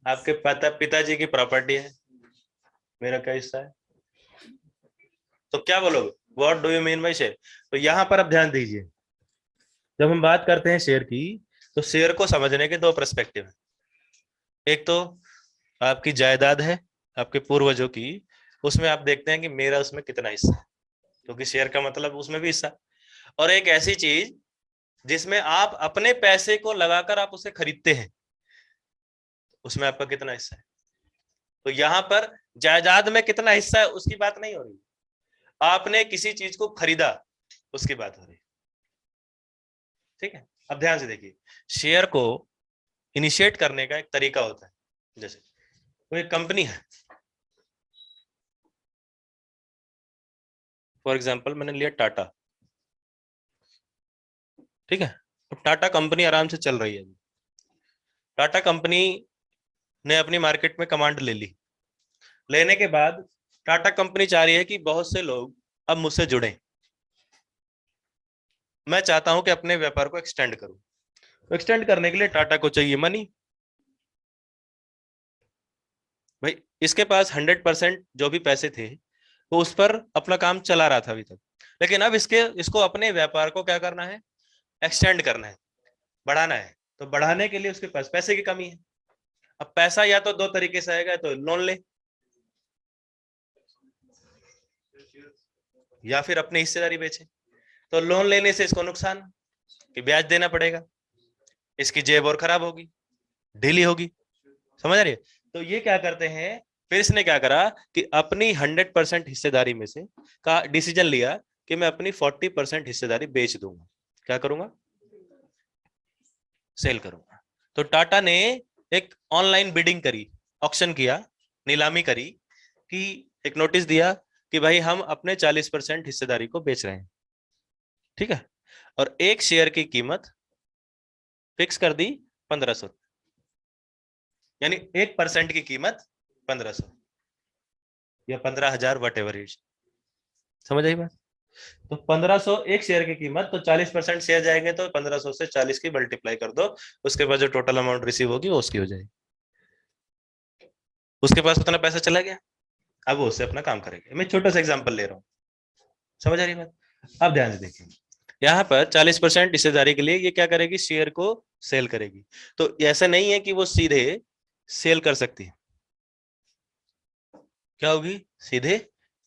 आपके पिताजी की प्रॉपर्टी है, मेरा क्या हिस्सा है। तो क्या बोलोगे, what do you mean by share? तो यहां पर अब ध्यान दीजिए, जब हम बात करते हैं शेयर की, तो शेयर को समझने के दो पर्सपेक्टिव है। एक तो आपकी जायदाद है, आपके पूर्वजों की, उसमें आप देखते हैं कि मेरा उसमें कितना हिस्सा है, क्योंकि शेयर का मतलब उसमें भी हिस्सा। और एक ऐसी चीज जिसमें आप अपने पैसे को लगाकर आप उसे खरीदते हैं, उसमें आपका कितना हिस्सा है। तो यहां पर जायदाद में कितना हिस्सा है उसकी बात नहीं हो रही, आपने किसी चीज को खरीदा उसकी बात हो रही। ठीक है, अब ध्यान से देखिए, शेयर को इनिशिएट करने का एक तरीका होता है। जैसे कोई कंपनी है, फॉर एग्जांपल मैंने लिया टाटा, ठीक है। अब टाटा कंपनी आराम से चल रही है, टाटा कंपनी ने अपनी मार्केट में कमांड ले ली। लेने के बाद टाटा कंपनी चाह रही है कि बहुत से लोग अब मुझसे जुड़े, मैं चाहता हूं कि अपने व्यापार को एक्सटेंड करूं। तो एक्सटेंड करने के लिए टाटा को चाहिए मनी। भाई इसके पास 100% जो भी पैसे थे वो उस पर अपना काम चला रहा था अभी तक, लेकिन अब इसको अपने व्यापार को क्या करना है, एक्सटेंड करना है, बढ़ाना है। तो बढ़ाने के लिए उसके पास पैसे की कमी है। अब पैसा या तो दो तरीके से आएगा, तो लोन ले या फिर अपनी हिस्सेदारी बेचे। तो लोन लेने से इसको नुकसान कि ब्याज देना पड़ेगा, इसकी जेब और खराब होगी, ढीली होगी, समझ रही है। तो ये क्या करते हैं, फिर इसने क्या करा कि अपनी 100% हिस्सेदारी में से का डिसीजन लिया कि मैं अपनी 40% हिस्सेदारी बेच दूंगा। क्या करूंगा, सेल करूंगा। तो टाटा ने एक ऑनलाइन बिडिंग करी, ऑक्शन किया, नीलामी करी, कि एक नोटिस दिया कि भाई हम अपने 40% हिस्सेदारी को बेच रहे हैं, ठीक है। और एक शेयर की कीमत फिक्स कर दी 1500, यानी 1% की कीमत 1500 या 15,000, वट एवर इज, समझ आई बात। तो 1500 एक शेयर की कीमत, तो 40% शेयर जाएंगे तो 1500 से 40 की मल्टीप्लाई कर दो, उसके बाद जो टोटल अमाउंट रिसीव होगी वो उसकी हो जाएगी। उसके पास उतना पैसा चला गया, अब वो उससे अपना काम करेगा। मैं छोटा सा एग्जांपल ले रहा हूँ, समझ आ रही बात? अब ध्यान से देखिए, यहाँ पर 40% हिस्सेदारी के लिए ये क्या करेगी, शेयर को सेल करेगी। तो ऐसा नहीं है कि वो सीधे सेल कर सकती है, क्या होगी, सीधे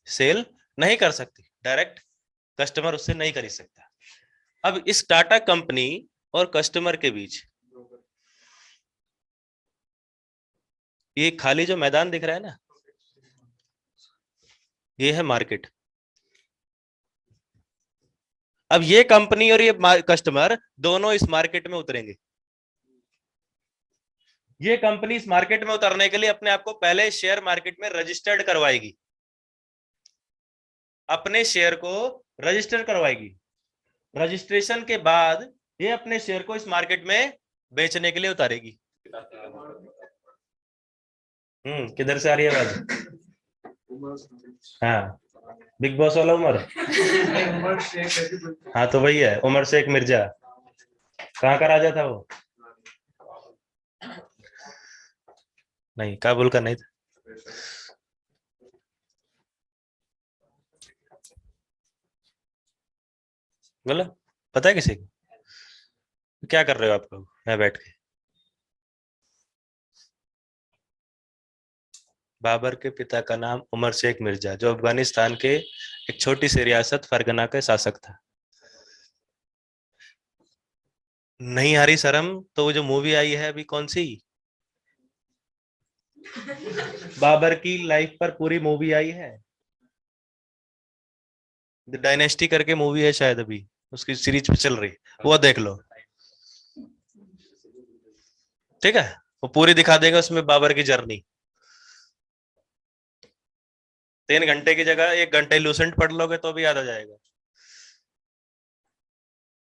सेल नहीं कर सकती, डायरेक्ट कस्टमर उससे नहीं खरीद सकता। अब इस टाटा कंपनी और कस्टमर के बीच ये खाली जो मैदान दिख रहा है ना, ये है मार्केट। अब ये कंपनी और ये कस्टमर दोनों इस मार्केट में उतरेंगे। ये कंपनी इस मार्केट में उतरने के लिए अपने आप को पहले शेयर मार्केट में रजिस्टर्ड करवाएगी, अपने शेयर को रजिस्टर करवाएगी। रजिस्ट्रेशन के बाद ये अपने शेयर को इस मार्केट में बेचने के लिए उतारेगी। किधर से आ रही है आवाज? हाँ, बिग बॉस वाला उमर। हाँ तो वही है, उमर शेख मिर्जा। कहाँ का राजा था वो? नहीं, काबुल का नहीं था। बोला, पता है किसी को? क्या कर रहे हो आप लोग मैं बैठ के? बाबर के पिता का नाम उमर शेख मिर्जा, जो अफगानिस्तान के एक छोटी सी रियासत फरगना के शासक था। नहीं आ रही शर्म? तो वो जो मूवी आई है अभी, कौन सी, बाबर की लाइफ पर पूरी मूवी आई है, द डायनेस्टी करके मूवी है शायद, अभी उसकी सीरीज पे चल रही, वो देख लो, ठीक है? वो पूरी दिखा देगा उसमें बाबर की जर्नी। 3 घंटे की जगह 1 घंटे लूसेंट पढ़ लोगे तो भी याद आ जाएगा,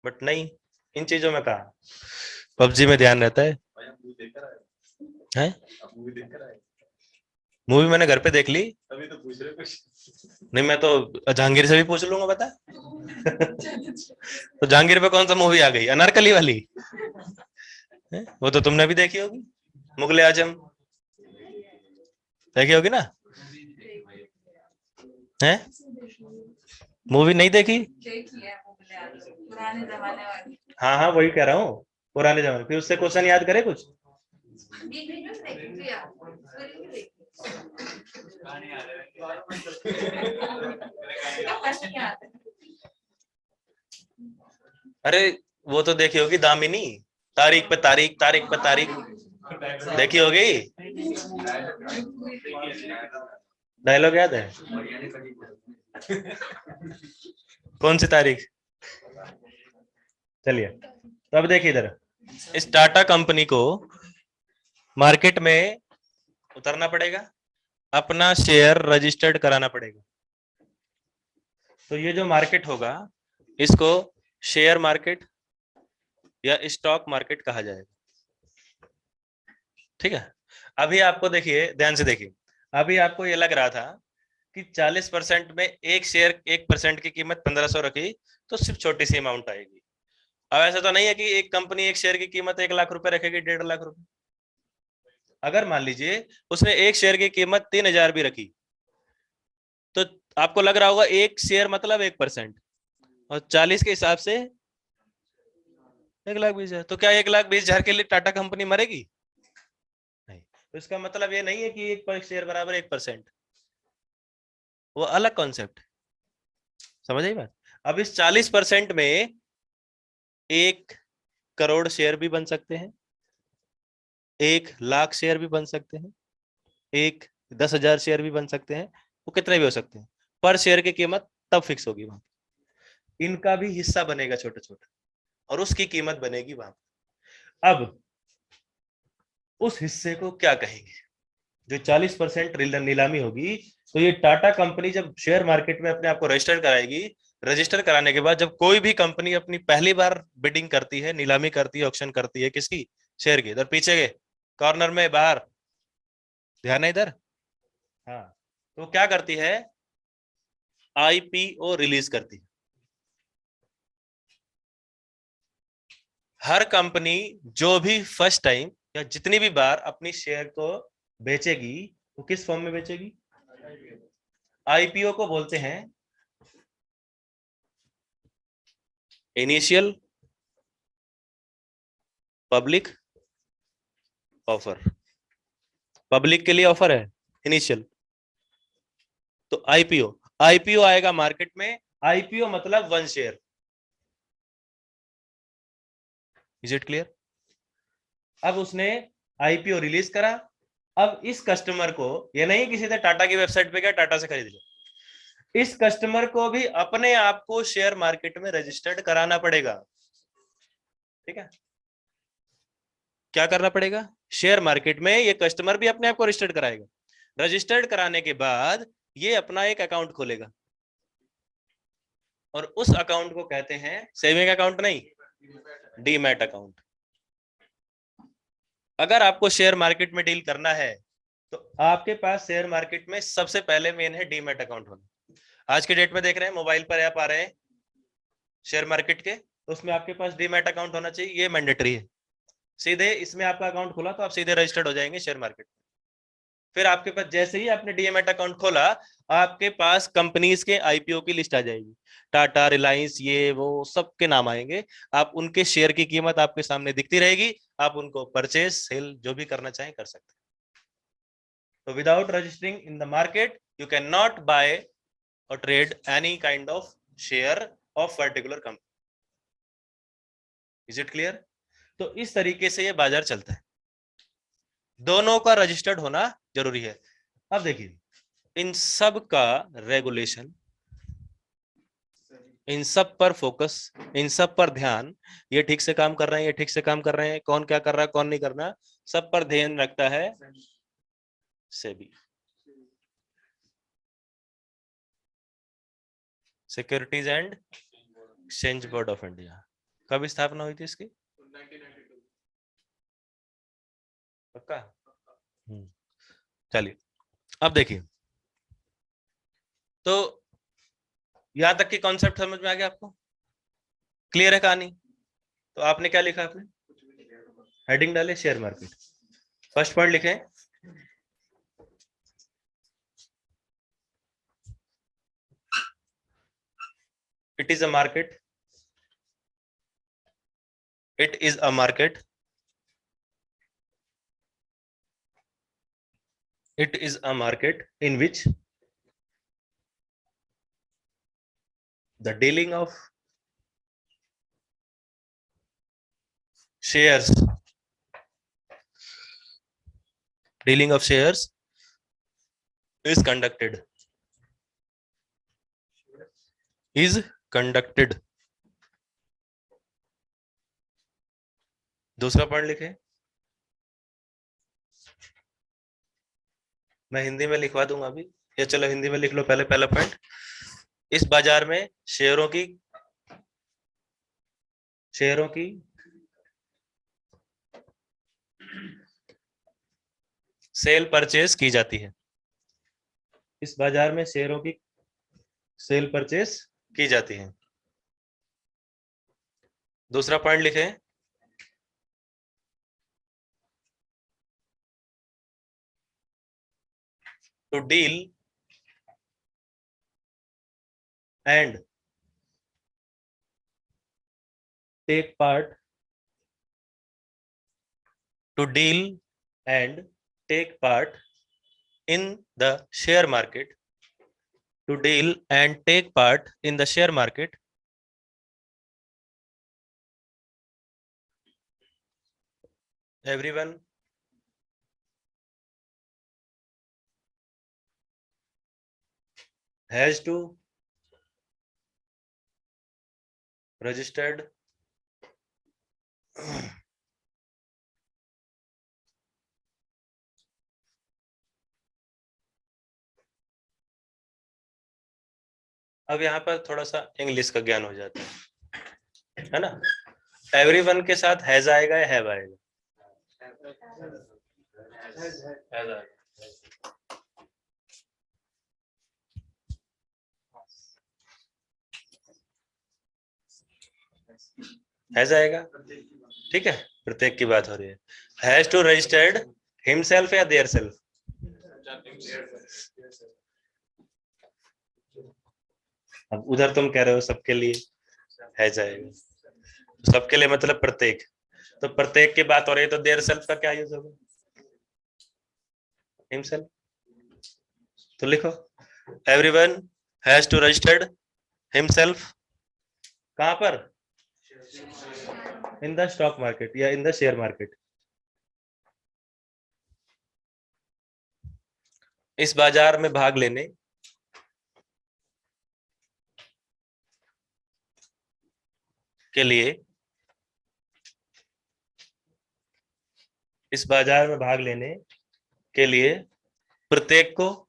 बट नहीं, इन चीजों में कहा, पबजी में ध्यान रहता है। हैं? मूवी मैंने घर पे देख ली, तभी तो पूछ रहे कुछ। नहीं, मैं तो जहांगीर से भी पूछ लूंगा, बता। तो जहांगीर पे कौन सा मूवी आ गई, अनारकली वाली? वो तो तुमने भी देखी होगी, मुगले आजम देखी होगी ना? है, मूवी नहीं देखी? पुराने जमाने वाली। हाँ हाँ, वही कह रहा हूँ, पुराने जमाने। फिर उससे क्वेश्चन याद करे कुछ? अरे वो तो देखी होगी दामिनी, तारीख पे तारीख, तारीख पे तारीख, देखी होगी। डायलॉग याद है? कौन सी तारीख? चलिए, तो अब देखिए इधर, इस टाटा कंपनी को मार्केट में उतरना पड़ेगा, अपना शेयर रजिस्टर्ड कराना पड़ेगा। तो ये जो मार्केट होगा इसको शेयर मार्केट या स्टॉक मार्केट कहा जाएगा, ठीक है? अभी आपको देखिए, ध्यान से देखिए, अभी आपको ये लग रहा था कि 40% में एक शेयर 1% की कीमत 1500 रखी तो सिर्फ छोटी सी अमाउंट आएगी। अब ऐसा तो नहीं है कि एक कंपनी एक शेयर की कीमत 1 लाख रुपए रखेगी, 1.5 लाख रुपए। अगर मान लीजिए उसने एक शेयर की कीमत 3000 भी रखी, तो आपको लग रहा होगा एक शेयर मतलब 1%, और 40 के हिसाब से 1,20,000। तो क्या 1,20,000 के लिए टाटा कंपनी मरेगी? नहीं। तो इसका मतलब ये नहीं है कि एक पर शेयर बराबर 1%, वो अलग कॉन्सेप्ट, समझ आई बात? अब इस 40% में 1 करोड़ शेयर भी बन सकते हैं, 1 लाख शेयर भी बन सकते हैं, 10,000 शेयर भी बन सकते हैं, वो कितने भी हो सकते हैं। पर शेयर की कीमत तब फिक्स होगी वहां, इनका भी हिस्सा बनेगा छोटा छोटा, और उसकी कीमत बनेगी वहां। अब उस हिस्से को क्या कहेंगे? जो 40% नीलामी होगी, तो ये टाटा कंपनी जब शेयर मार्केट में अपने आप को रजिस्टर कराएगी, रजिस्टर कराने के बाद जब कोई भी कंपनी अपनी पहली बार बिडिंग करती है, नीलामी करती है, ऑक्शन करती है, किसकी? शेयर की। इधर पीछे के कॉर्नर में बाहर, ध्यान है इधर, हाँ, तो क्या करती है, आईपीओ रिलीज करती है। हर कंपनी जो भी फर्स्ट टाइम या जितनी भी बार अपनी शेयर को बेचेगी वो किस फॉर्म में बेचेगी? आईपीओ को बोलते हैं इनिशियल पब्लिक ऑफर। पब्लिक के लिए ऑफर है इनिशियल, तो आईपीओ। आईपीओ आएगा मार्केट में। आईपीओ मतलब one share. Is it clear? अब उसने आईपीओ रिलीज करा। अब इस कस्टमर को, ये नहीं किसी ने टाटा की वेबसाइट पे गया टाटा से खरीद लिया, इस कस्टमर को भी अपने आप को शेयर मार्केट में रजिस्टर्ड कराना पड़ेगा। ठीक है, क्या करना पड़ेगा? शेयर मार्केट में ये कस्टमर भी अपने आप को रजिस्टर्ड कराएगा। रजिस्टर्ड कराने के बाद ये अपना एक अकाउंट खोलेगा और उस अकाउंट को कहते हैं सेविंग अकाउंट नहीं, डीमैट अकाउंट। अगर आपको शेयर मार्केट में डील करना है तो आपके पास शेयर मार्केट में सबसे पहले मेन है डीमैट अकाउंट होना। आज के डेट में देख रहे हैं मोबाइल पर ऐप आ रहे हैं शेयर मार्केट के, तो उसमें आपके पास डीमैट अकाउंट होना चाहिए, ये मैंडेटरी है। सीधे इसमें आपका अकाउंट खोला तो आप सीधे रजिस्टर्ड हो जाएंगे शेयर मार्केट में। फिर आपके पास जैसे ही आपने डीमैट अकाउंट खोला, आपके पास कंपनीज के आईपीओ की लिस्ट आ जाएगी। टाटा, रिलायंस, ये वो सबके नाम आएंगे। आप उनके शेयर की कीमत आपके सामने दिखती रहेगी। आप उनको परचेज, सेल जो भी करना चाहें कर सकते हैं। तो without registering in the market you can not buy or trade any kind of share of particular company. Is it clear? तो इस तरीके से ये बाजार चलता है। दोनों का रजिस्टर्ड होना जरूरी है। अब देखिए, इन सब का रेगुलेशन, इन सब पर फोकस, इन सब पर ध्यान, ये ठीक से काम कर रहे हैं, ये ठीक से काम कर रहे हैं, कौन क्या कर रहा है, कौन नहीं करना, सब पर ध्यान रखता है SEBI, securities and exchange board of India. कब स्थापना हुई थी इसकी? 1992। पक्का? चलिए, अब देखिए, तो यहां तक की कॉन्सेप्ट समझ में आ गया आपको? क्लियर है कहानी? तो आपने क्या लिखा? आपने हेडिंग डाले शेयर मार्केट। फर्स्ट पॉइंट लिखे it is a market, it is a market, it is a market in which the dealing of shares is conducted दूसरा पॉइंट लिखे, मैं हिंदी में लिखवा दूंगा अभी, या चलो हिंदी में लिख लो पहले। पहला पॉइंट, इस बाजार में शेयरों की सेल परचेज की जाती है। इस बाजार में शेयरों की सेल परचेज की जाती है। दूसरा पॉइंट लिखे, to deal and take part in the share market, to deal and take part in the share market, everyone has to registered अब यहाँ पर थोड़ा सा इंग्लिश का ज्ञान हो जाता है ना? एवरीवन के साथ हैज आएगा या हैव आएगा? है जाएगा, ठीक है, प्रत्येक की बात हो रही है। हैज टू रजिस्टर्ड हिमसेल्फ या देयर सेल्फ, अब उधर तुम कह रहे हो सबके लिए है जाएगा, सबके लिए मतलब प्रत्येक, तो प्रत्येक की बात हो रही है तो देयर सेल्फ का क्या यूज होगा, हिमसेल्फ। तो लिखो everyone has to registered himself, कहां पर, इन द स्टॉक मार्केट या इन द शेयर मार्केट। इस बाजार में भाग लेने के लिए, इस बाजार में भाग लेने के लिए प्रत्येक को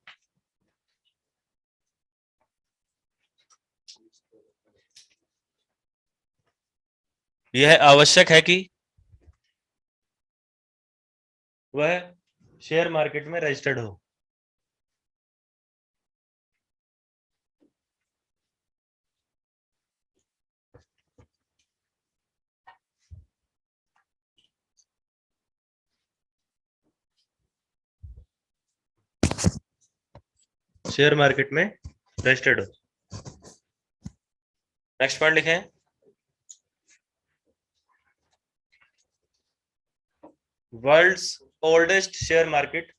यह आवश्यक है कि वह शेयर मार्केट में रजिस्टर्ड हो। शेयर मार्केट में रजिस्टर्ड हो। नेक्स्ट पॉइंट लिखें, world's oldest share market,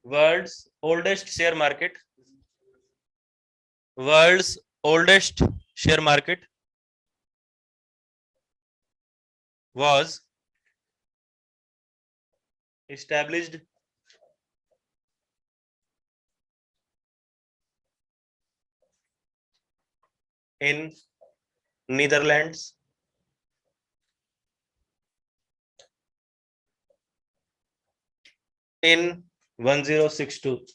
world's oldest share market, world's oldest share market was established in Netherlands in 1602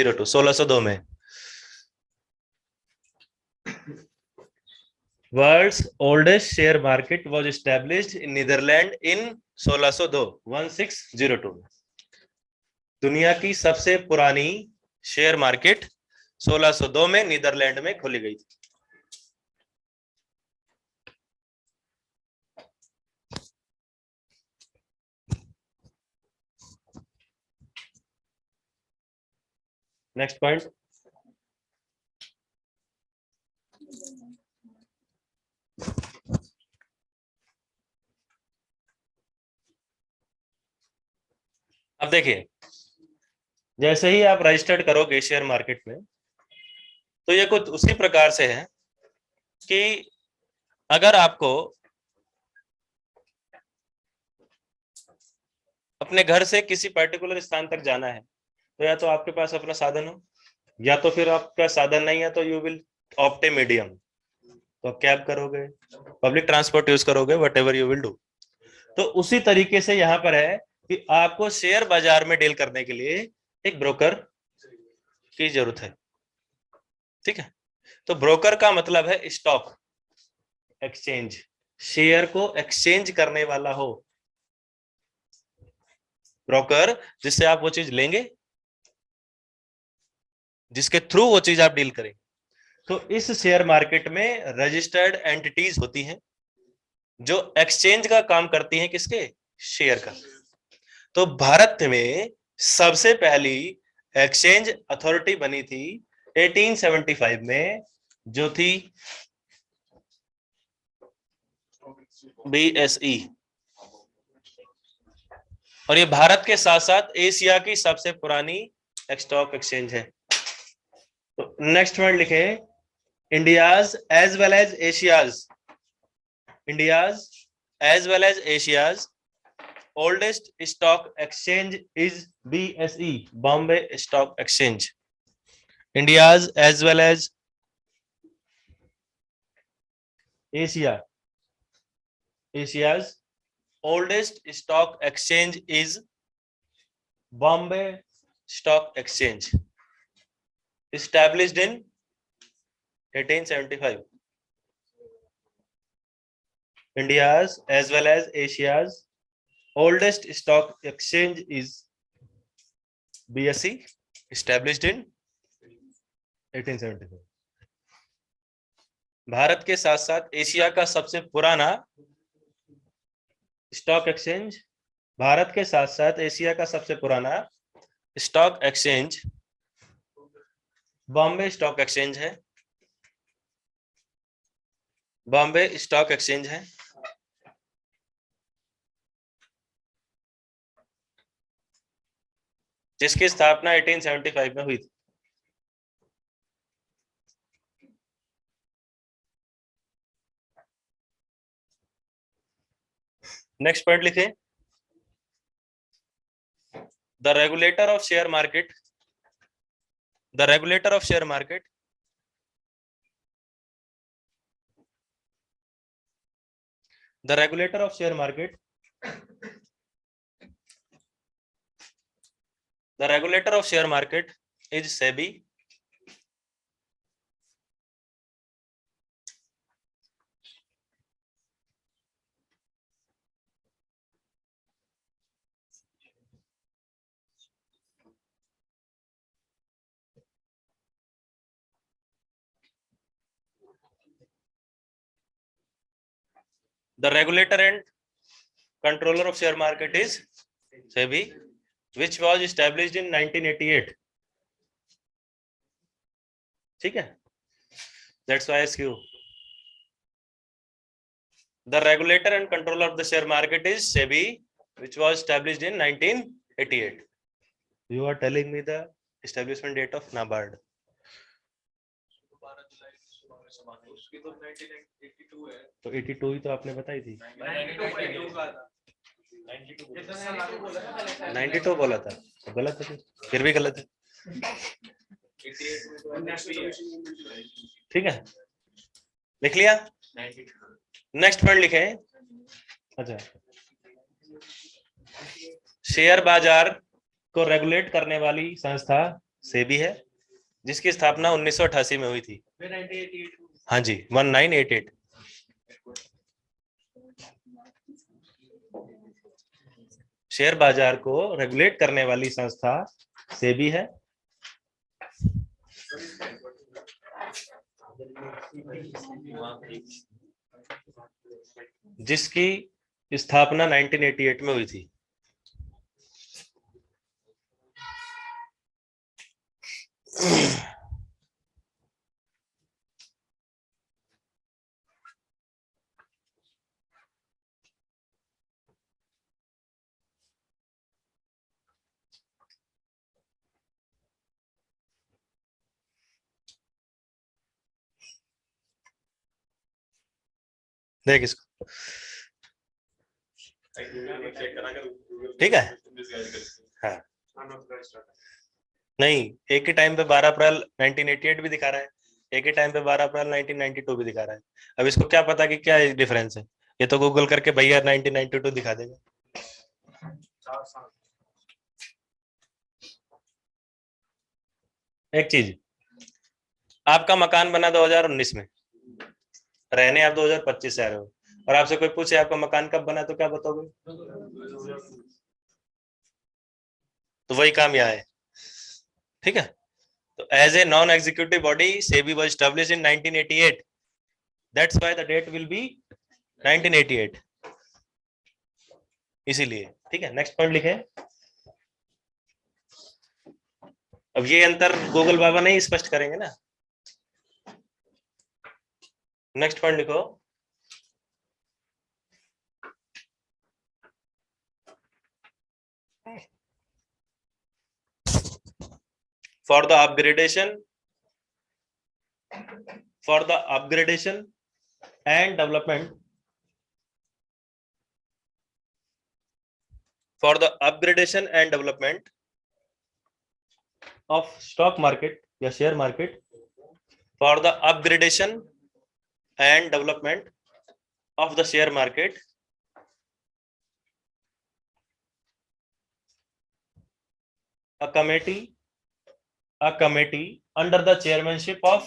1602 में। World's oldest share market was established in Netherlands in 1602 दुनिया की सबसे पुरानी share market 1602 में Netherlands में खोली गई थी। नेक्स्ट पॉइंट, अब देखिए, जैसे ही आप रजिस्टर्ड करोगे शेयर मार्केट में, तो ये कुछ उसी प्रकार से है कि अगर आपको अपने घर से किसी पर्टिकुलर स्थान तक जाना है, तो या तो आपके पास अपना साधन हो, या तो फिर आपका साधन नहीं है तो you will opt a medium, तो कैब करोगे, पब्लिक ट्रांसपोर्ट यूज करोगे, व्हाटएवर यू विल डू। तो उसी तरीके से यहाँ पर है कि आपको शेयर बाजार में डील करने के लिए एक ब्रोकर की जरूरत है, ठीक है। तो ब्रोकर का मतलब है स्टॉक एक्सचेंज, शेयर को एक्सचेंज करने वाला हो ब्रोकर, जिससे आप वो चीज लेंगे, जिसके थ्रू वो चीज आप डील करेंगे। तो इस शेयर मार्केट में रजिस्टर्ड एंटिटीज होती हैं जो एक्सचेंज का काम करती हैं, किसके, शेयर का। तो भारत में सबसे पहली एक्सचेंज अथॉरिटी बनी थी 1875 में, जो थी BSE, और ये भारत के साथ साथ एशिया की सबसे पुरानी स्टॉक एक्सचेंज है। तो नेक्स्ट पॉइंट लिखे, India's as well as Asia's, India's as well as Asia's oldest stock exchange is BSE, Bombay Stock Exchange. India's as well as Asia's oldest stock exchange is Bombay Stock Exchange, established in 1875. India's as well as Asia's oldest stock exchange is BSE, established in 1875। Bharat के साथ साथ Asia का सबसे पुराना stock exchange, Bharat के साथ साथ Asia का सबसे पुराना stock exchange Bombay stock exchange है। बॉम्बे स्टॉक एक्सचेंज है। जिसकी स्थापना 1875 में हुई थी। नेक्स्ट पॉइंट लिखे, the regulator of share market, the regulator of share market, the regulator of share market, the regulator of share market is SEBI. The regulator and controller of share market is SEBI, which was established in 1988. ठीक है, that's why I ask you. The regulator and controller of the share market is SEBI, which was established in 1988. You are telling me the establishment date of NABARD. उसकी तो 1982 है। तो 82 ही तो आपने बताई थी। 92 बोला था, तो गलत है, फिर भी गलत है। ठीक है, लिख लिया। नेक्स्ट पॉइंट लिखे, अच्छा, शेयर बाजार को रेगुलेट करने वाली संस्था सेबी है, जिसकी स्थापना 1988 में हुई थी। हाँ जी, 1988। शेयर बाजार को रेगुलेट करने वाली संस्था सेबी है। जिसकी स्थापना 1988 में हुई थी। देख इसको, ठीक है। हाँ, नहीं, एक ही टाइम पे 12 अप्रैल 1988 भी दिखा रहा है, एक ही टाइम पे 12 अप्रैल 1992 भी दिखा रहा है। अब इसको क्या पता कि क्या डिफरेंस है, ये तो गूगल करके भैया 1992 दिखा देगा। एक चीज, आपका मकान बना 2019 में, रहने आप 2025 से आ रहे हो, और आपसे कोई पूछे आपका मकान कब बना, तो क्या बताओगे? तो वही काम यहाँ है, ठीक है। तो as a non executive body SEBI was established in 1988, that's why the date will be 1988, इसीलिए, ठीक है। नेक्स्ट पॉइंट लिखे। अब ये अंतर गूगल बाबा नहीं स्पष्ट करेंगे ना। नेक्स्ट पॉइंट लिखो, for the upgradation and development of stock market या share market, for the upgradation and development of the share market, a committee under the chairmanship of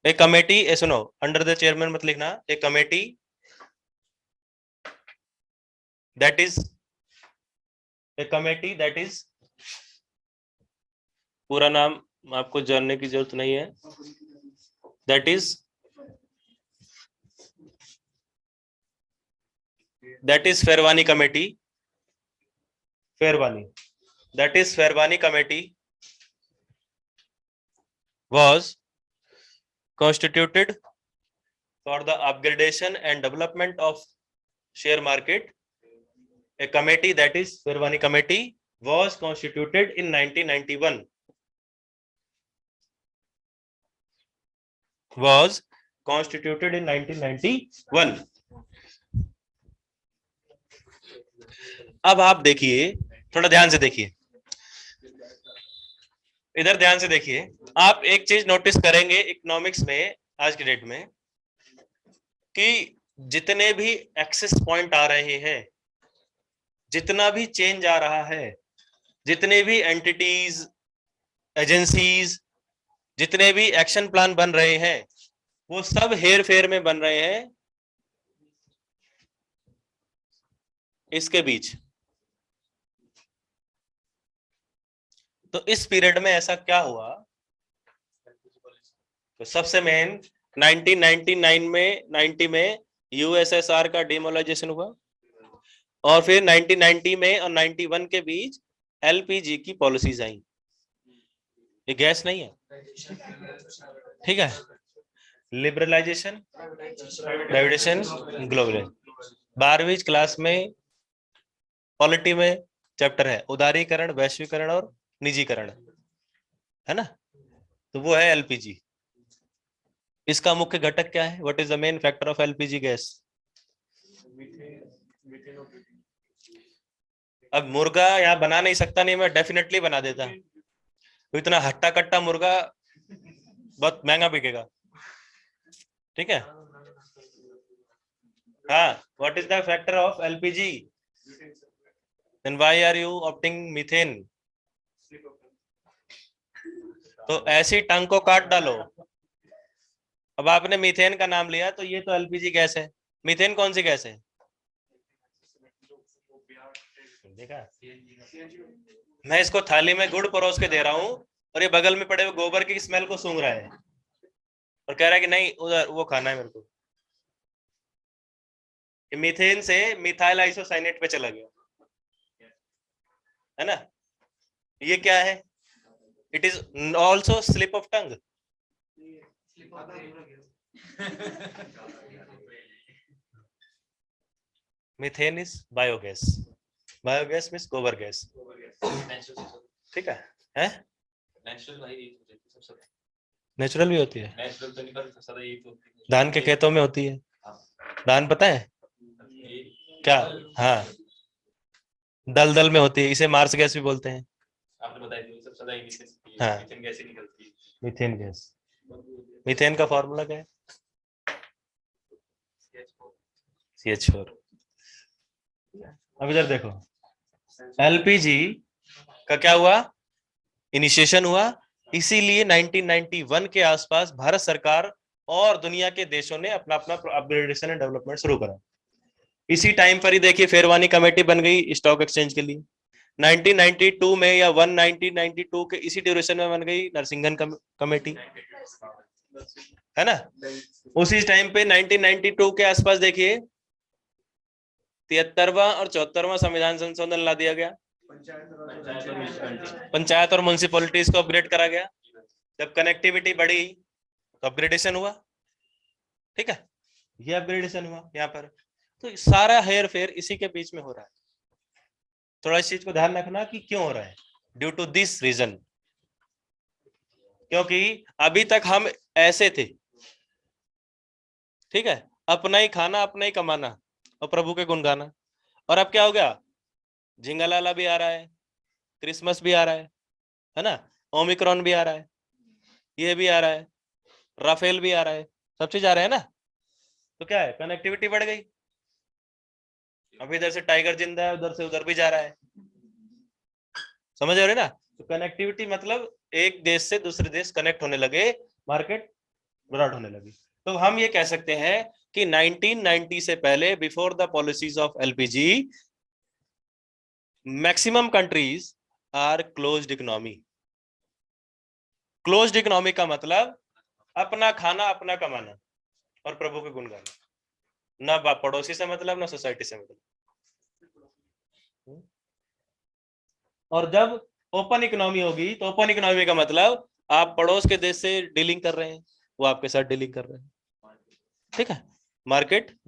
a committee, सुनो, under the chairman मत लिखना, a committee that is a committee that is, पूरा नाम आपको जानने की जरूरत नहीं है, that is Sherwani committee, Sherwani, that is Ferbani committee was constituted for the upgradation and development of share market. A committee, that is Ferbani committee, was constituted in 1991, was constituted in 1991. अब आप देखिए, थोड़ा ध्यान से देखिए, इधर ध्यान से देखिए, आप एक चीज नोटिस करेंगे इकोनॉमिक्स में आज की डेट में कि जितने भी एक्सेस पॉइंट आ रहे हैं, जितना भी चेंज आ रहा है, जितने भी एंटिटीज, एजेंसीज, जितने भी एक्शन प्लान बन रहे हैं, वो सब हेर फेर में बन रहे हैं इसके बीच। तो इस पीरियड में ऐसा क्या हुआ, तो सबसे मेन 1999 में 90 में यूएसएसआर का डिमोलाइजेशन हुआ, और फिर 1990 में और 91 के बीच एलपीजी की पॉलिसीज आई। ये गैस नहीं है, ठीक है। लिबरलाइजेशन, प्राइवेटाइजेशन, ग्लोबलाइजेशन, 12वीं क्लास में पॉलिटी में चैप्टर है उदारीकरण, वैश्वीकरण और निजीकरण, है ना। तो वो है एलपीजी। इसका मुख्य घटक क्या है, what is the main factor of LPG gas? अब मुर्गा यहाँ बना नहीं सकता, नहीं मैं डेफिनेटली बना देता, तो इतना हट्टा कट्टा मुर्गा बहुत महंगा बिकेगा, ठीक है। हाँ, what is the factor of LPG? Then why are you opting methane? तो ऐसी टंग को काट डालो। अब आपने मीथेन का नाम लिया तो ये तो एलपीजी गैस है। मीथेन कौन सी गैस है? देखा, मैं इसको थाली में गुड़ परोस के दे रहा हूं और ये बगल में पड़े हुए गोबर की स्मेल को सूंघ रहा है और कह रहा है कि नहीं उधर वो खाना है मेरे को। मीथेन से मिथाइल आइसोसाइनेट पे चला गया, है ना। ये क्या है? It is also slip of tongue. Methane is biogas, biogas means गोबर गैस, ठीक है। नेचुरल भी होती है, धान के खेतों में होती है। धान पता है क्या? हाँ, दलदल में होती है, इसे मार्स गैस भी बोलते हैं। आपने बताया हाँ, मीथेन गैस। मीथेन का फॉर्मूला क्या है? CH4। अब इधर देखो, एलपीजी का क्या हुआ? इनिशिएशन हुआ, इसीलिए 1991 के आसपास भारत सरकार और दुनिया के देशों ने अपना अपना अपग्रेडेशन एंड डेवलपमेंट शुरू करा। इसी टाइम पर ही देखिए फेरवानी कमेटी बन गई स्टॉक एक्सचेंज के लिए। 1992 में या 1992 के इसी ड्यूरेशन में बन गई नरसिंघन कमेटी, है ना। उसी टाइम पे 1992 के आसपास देखिए 73वां और 74वां संविधान संशोधन ला दिया गया, पंचायत और म्युनिसिपैलिटीज को अपग्रेड करा गया। जब कनेक्टिविटी बढ़ी तो अपग्रेडेशन हुआ, ठीक है। ये अपग्रेडेशन हुआ यहाँ पर। तो सारा हेर फेर इसी के बीच में हो रहा है। थोड़ा इस चीज को ध्यान रखना कि क्यों हो रहा है, ड्यू टू दिस रीजन। क्योंकि अभी तक हम ऐसे थे, ठीक है, अपना ही खाना अपना ही कमाना और प्रभु के गुण गाना। और अब क्या हो गया? झिंगालाला भी आ रहा है, क्रिसमस भी आ रहा है ना, ओमिक्रॉन भी आ रहा है, ये भी आ रहा है, राफेल भी आ रहा है, सब चीज आ रहा है ना। तो क्या है, कनेक्टिविटी बढ़ गई। अभी इधर से टाइगर जिंदा है, उधर से उधर भी जा रहा है, समझ रहे ना। तो कनेक्टिविटी मतलब एक देश से दूसरे देश कनेक्ट होने लगे, मार्केट ब्रॉड होने लगी। तो हम ये कह सकते हैं कि 1990 से पहले, before the policies of LPG, maximum countries are closed economy. Closed economy का मतलब अपना खाना अपना कमाना और प्रभु के गुण गाना, ना पड़ोसी से मतलब, ना सोसाइटी से मतलब। और जब ओपन इकोनॉमी होगी तो ओपन इकोनॉमी का मतलब आप पड़ोस के देश से डीलिंग कर रहे हैं, वो आपके साथ डीलिंग कर रहे हैं, ठीक है, मार्केट,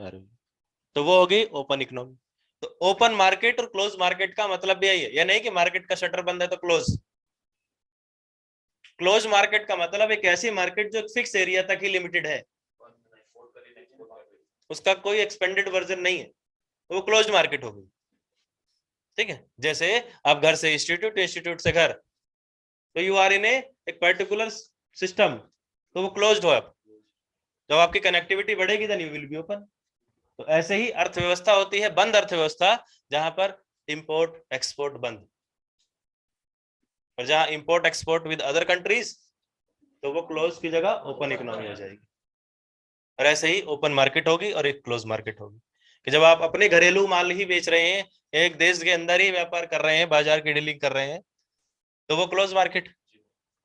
तो वो होगी ओपन इकोनॉमी। तो ओपन मार्केट और क्लोज मार्केट का मतलब भी यही है, यह नहीं कि मार्केट का शटर बंद है तो क्लोज। क्लोज मार्केट का मतलब एक ऐसी मार्केट जो फिक्स एरिया तक ही लिमिटेड है, उसका कोई एक्सपेंडेड वर्जन नहीं है, वो क्लोज मार्केट होगी, ठीक है। जैसे आप घर से इंस्टीट्यूट, इंस्टीट्यूट से घर, तो यू आर इन एक पर्टिकुलर सिस्टम, तो वो क्लोज्ड हो। आप जब आपकी कनेक्टिविटी बढ़ेगी then you will be open. तो ऐसे ही अर्थव्यवस्था होती है बंद अर्थव्यवस्था, जहां पर इंपोर्ट एक्सपोर्ट बंद, और जहां import export with other countries, तो वो क्लोज की जगह ओपन इकोनॉमी हो जाएगी। और ऐसे ही ओपन मार्केट होगी और एक क्लोज मार्केट होगी, कि जब आप अपने घरेलू माल ही बेच रहे हैं, एक देश के अंदर ही व्यापार कर रहे हैं, बाजार की डीलिंग कर रहे हैं, तो वो क्लोज मार्केट।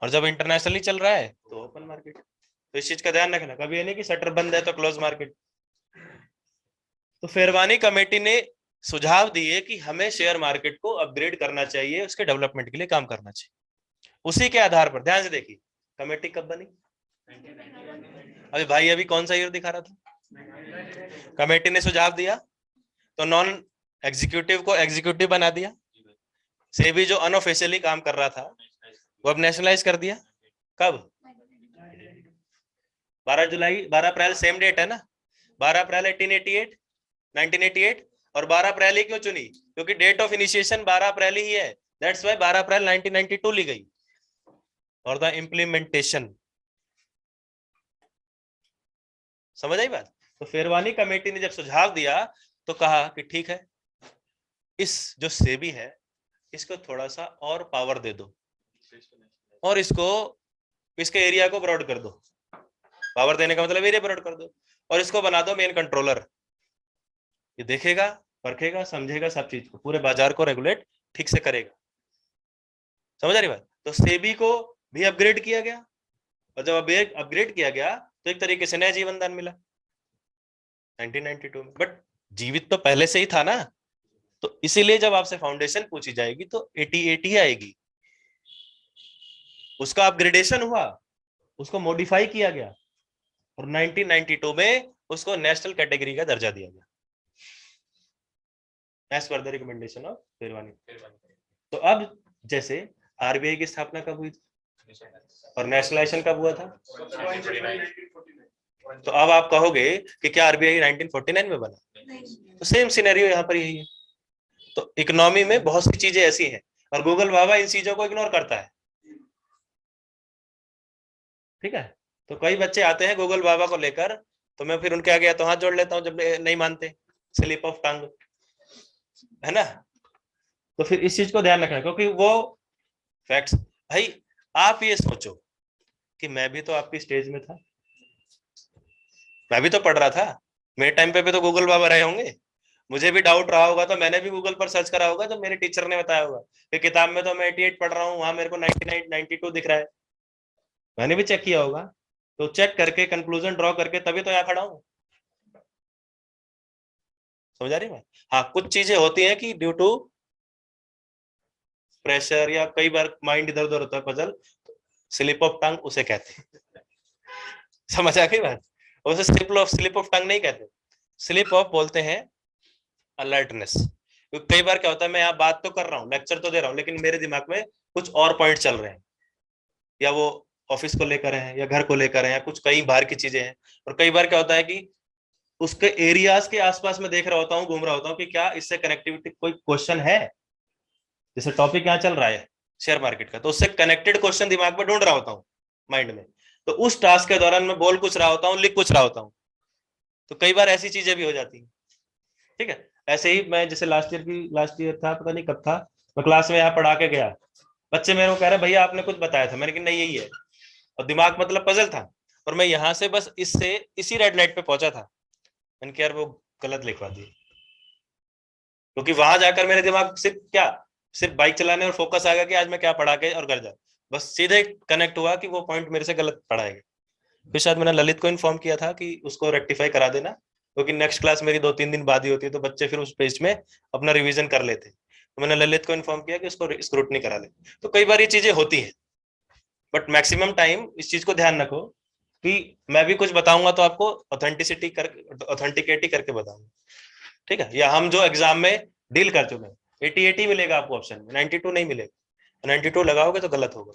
और जब इंटरनेशनली चल रहा है तो ओपन मार्केट। तो इस चीज का ध्यान रखना, कभी ये नहीं कि शटर बंद है तो क्लोज मार्केट। तो फेरवानी कमेटी ने सुझाव दिए कि हमें शेयर मार्केट को अपग्रेड करना चाहिए, उसके डेवलपमेंट के लिए काम करना चाहिए। उसी के आधार पर ध्यान से देखिए, कमेटी कब बनी? अभी भाई अभी कौन सा ईयर दिखा रहा था? कमेटी ने सुझाव दिया तो नॉन एग्जीक्यूटिव को एग्जीक्यूटिव बना दिया, सेबी जो अनऑफिशियली काम कर रहा था वो अब नेशनलाइज कर दिया। कब? 12 अप्रैल सेम डेट है ना, 12 अप्रैल 1988 और 12 अप्रैल ही क्यों चुनी? क्योंकि डेट ऑफ इनिशिएशन 12 अप्रैल ही है, दैट्स व्हाई 12 अप्रैल 1992 ली गई। और द इम्प्लीमेंटेशन, समझ आई बात? तो फेरवानी कमेटी ने जब सुझाव दिया तो कहा कि ठीक है, इस जो सेबी है इसको थोड़ा सा और पावर दे दो और इसको, इसके एरिया को ब्रॉड कर दो। पावर देने का मतलब एरिया ब्रॉड कर दो, और इसको बना दो मेन कंट्रोलर। ये देखेगा, परखेगा, समझेगा सब चीज को, पूरे बाजार को रेगुलेट ठीक से करेगा। समझ आ रही बात? तो सेबी को भी अपग्रेड किया गया, और जब अपग्रेड किया गया तो एक तरीके से नया जीवन दान मिला 1992 में। बट जीवित तो पहले से ही था ना, तो इसीलिए जब आपसे फाउंडेशन पूछी जाएगी तो 88 ही आएगी। उसका अपग्रेडेशन हुआ, उसको मॉडिफाई किया गया, और 1992 में उसको नेशनल कैटेगरी का दर्जा दिया गया as per the recommendation of Ferwani. तो अब जैसे आरबीआई की स्थापना कब हुई और नेशनलाइजेशन कब हुआ था? तो अब आप कहोगे कि क्या आरबीआई 1949 में बना? तो सेम सिनेरियो यहाँ पर यही है। तो इकोनॉमी में बहुत सी चीजें ऐसी हैं, और गूगल बाबा इन चीजों को इग्नोर करता है, ठीक है। तो कई बच्चे आते हैं गूगल बाबा को लेकर, तो मैं फिर उनके आगे तो हाथ जोड़ लेता हूँ जब नहीं मानते, स्लिप ऑफ टंग, है ना। तो फिर इस चीज को ध्यान रखना, क्योंकि वो फैक्ट्स, भाई आप ये सोचो कि मैं भी तो आपकी स्टेज में था, मैं भी तो पढ़ रहा था, मेरे टाइम पे भी तो गूगल बाबा रहे होंगे, मुझे भी डाउट रहा होगा तो मैंने भी गूगल पर सर्च करा होगा जब मेरे टीचर ने बताया होगा कि किताब में तो मैं 88 पढ़ रहा हूँ, वहां मेरे को 99 92 दिख रहा है, मैंने भी चेक किया होगा। तो चेक करके कंक्लूजन ड्रॉ करके तभी तो यहाँ खड़ा हूँ। समझ आ रही है? हाँ, कुछ चीजें होती हैं कि ड्यू टू प्रेशर या कई बार माइंड इधर उधर होता है, पजल, स्लिप ऑफ टंग उसे कहते हैं। समझ आ गई बात? उसे स्लिप ऑफ टंग नहीं कहते, स्लिप ऑफ बोलते हैं अलर्टनेस। क्योंकि कई बार क्या होता है, मैं यहाँ बात तो कर रहा हूँ, लेक्चर तो दे रहा हूँ, लेकिन मेरे दिमाग में कुछ और पॉइंट चल रहे हैं, या वो ऑफिस को लेकर है या घर को लेकर है या कुछ कई बाहर की चीजें हैं। और कई बार क्या होता है कि उसके एरियाज के आसपास में देख रहा होता हूँ, घूम रहा होता हूँ कि क्या इससे कनेक्टिविटी कोई क्वेश्चन है, जैसे टॉपिक यहाँ चल रहा है शेयर मार्केट का, तो उससे कनेक्टेड क्वेश्चन दिमाग में ढूंढ रहा होता हूँ माइंड में। तो उस टास्क के दौरान मैं बोल कुछ रहा होता हूँ, लिख कुछ रहा होता हूँ, तो कई बार ऐसी चीजें भी हो जाती हैं, ठीक है। ऐसे ही मैं जैसे लास्ट ईयर था, पता नहीं कब था, मैं क्लास में यहाँ पढ़ा के गया, बच्चे मेरे को कह रहे भैया आपने कुछ बताया था, मैंने कहा नहीं यही है, और दिमाग मतलब पजल था, और मैं यहाँ से बस इसी रेड लाइट पे पहुंचा था, मैंने कहा यार वो गलत लिखवा दी, क्योंकि वहां जाकर मेरे दिमाग सिर्फ क्या सिर्फ बाइक चलाने और फोकस आ गया कि आज मैं क्या पढ़ा के और घर जा, बस सीधे कनेक्ट हुआ कि वो पॉइंट मेरे से गलत पढ़ाएगा। फिर शायद मैंने ललित को इन्फॉर्म किया था कि उसको रेक्टिफाई करा देना, क्योंकि नेक्स्ट क्लास मेरी 2-3 दिन बाद ही होती है, तो बच्चे फिर उस पेज में अपना रिवीजन कर लेते। तो मैंने ललित को इन्फॉर्म किया कि उसको स्क्रूटनी करा ले। तो कई बार ये चीजें होती हैं, बट मैक्सिमम टाइम इस चीज को ध्यान रखो कि मैं भी कुछ बताऊंगा तो आपको ऑथेंटिकेटी करके बताऊंगा, ठीक है। या हम जो एग्जाम में डील कर चुके हैं, 80-80 मिलेगा आपको ऑप्शन में, 92 नहीं मिलेगा। 92 लगाओगे तो गलत होगा,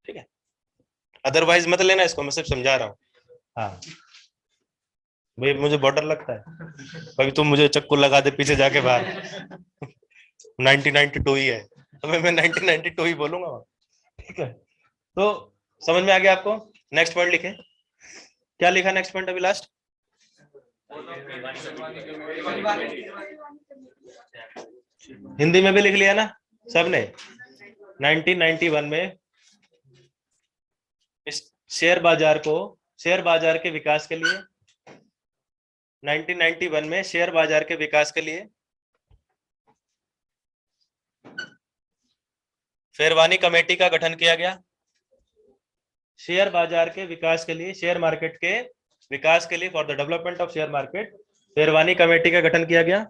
ठीक है। अदरवाइज मत लेना इसको, मैं सिर्फ समझा रहा हूँ। हाँ भाई मुझे बॉर्डर लगता है, कभी तुम मुझे चक्कू लगा दे पीछे जाके बाहर 1992 ही है, तो मैं 1992 ही बोलूंगा, ठीक है। तो समझ में आ गया आपको। नेक्स्ट पॉइंट लिखे, क्या लिखा नेक्स्ट पॉइंट अभी लास्ट? हिंदी में भी लिख लिया ना सबने? 1991 में इस शेयर बाजार के विकास के लिए, 1991 में शेयर बाजार के विकास के लिए शेरवानी कमेटी का गठन किया गया। शेयर बाजार के विकास के लिए, शेयर मार्केट के विकास के लिए, for the development of share market, sherwani committee का गठन किया गया,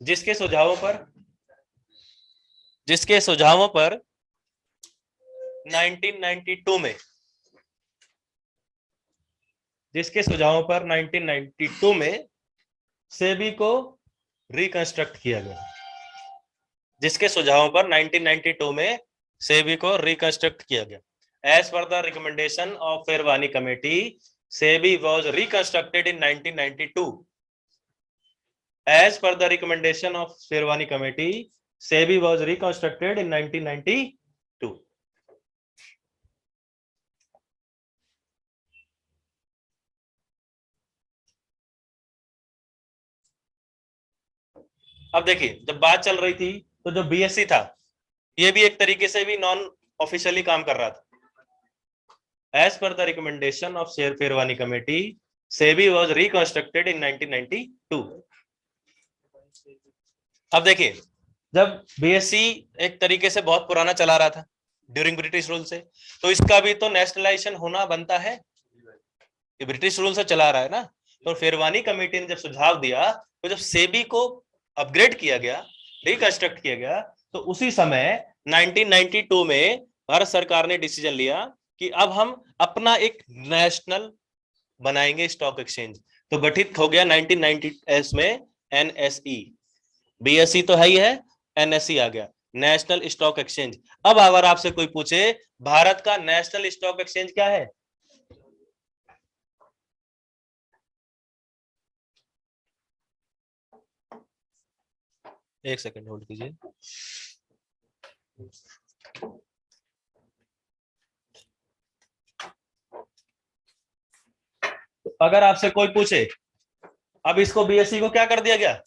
जिसके सुझावों पर 1992 में सेबी को रिकंस्ट्रक्ट किया गया, जिसके सुझावों पर 1992 में सेबी को रिकंस्ट्रक्ट किया गया। As per the recommendation of Sherwani committee, SEBI was reconstructed in 1992। As per the recommendation of Sherwani committee, SEBI was reconstructed in 1992। अब देखिए, जब बात चल रही थी तो जो बीएससी था, ये भी एक तरीके से भी नॉन ऑफिशियली काम कर रहा था। As per the recommendation of Sherwani committee, SEBI was reconstructed in 1992। अब देखिए, जब बीएससी एक तरीके से बहुत पुराना चला रहा था ड्यूरिंग ब्रिटिश रूल से, तो इसका भी तो नेशनलाइजेशन होना बनता है, ये ब्रिटिश रूल से चला रहा है ना। तो शेरवानी कमेटी ने जब सुझाव दिया, तो जब सेबी को अपग्रेड किया गया, रिकंस्ट्रक्ट किया गया, तो उसी समय 1992 में भारत सरकार ने डिसीजन लिया कि अब हम अपना एक नेशनल बनाएंगे स्टॉक एक्सचेंज। तो गठित हो गया 1990 में एनएसई। बीएसई तो है ही है, एनएसई आ गया, नेशनल स्टॉक एक्सचेंज। अब अगर आपसे कोई पूछे भारत का नेशनल स्टॉक एक्सचेंज क्या है, एक सेकंड होल्ड कीजिए। अगर आपसे कोई पूछे, अब इसको बीएससी को क्या कर दिया गया,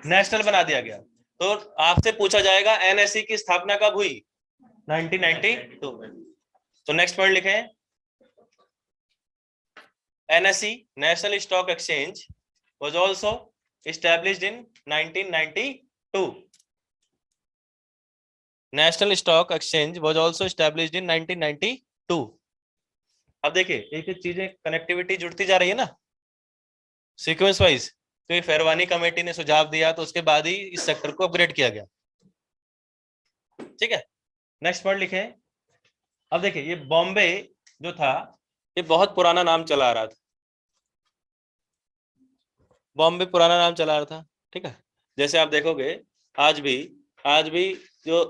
नेशनल बना दिया गया, तो आपसे पूछा जाएगा एनएसई की स्थापना कब हुई, 1992 में। तो नेक्स्ट पॉइंट लिखें, NSE national stock exchange was also established in 1992. National Stock Exchange was also established in 1992. अब देखिए, एक एक चीजें कनेक्टिविटी जुड़ती जा रही है ना सीक्वेंस वाइज। तो ये शेरवानी कमेटी ने सुझाव दिया, तो उसके बाद ही इस सेक्टर को अपग्रेड किया गया, ठीक है। नेक्स्ट पॉइंट लिखे। अब देखिए, ये बॉम्बे जो था, ये बहुत पुराना नाम चला आ रहा था, बॉम्बे पुराना नाम चला रहा था, ठीक है। जैसे आप देखोगे आज भी जो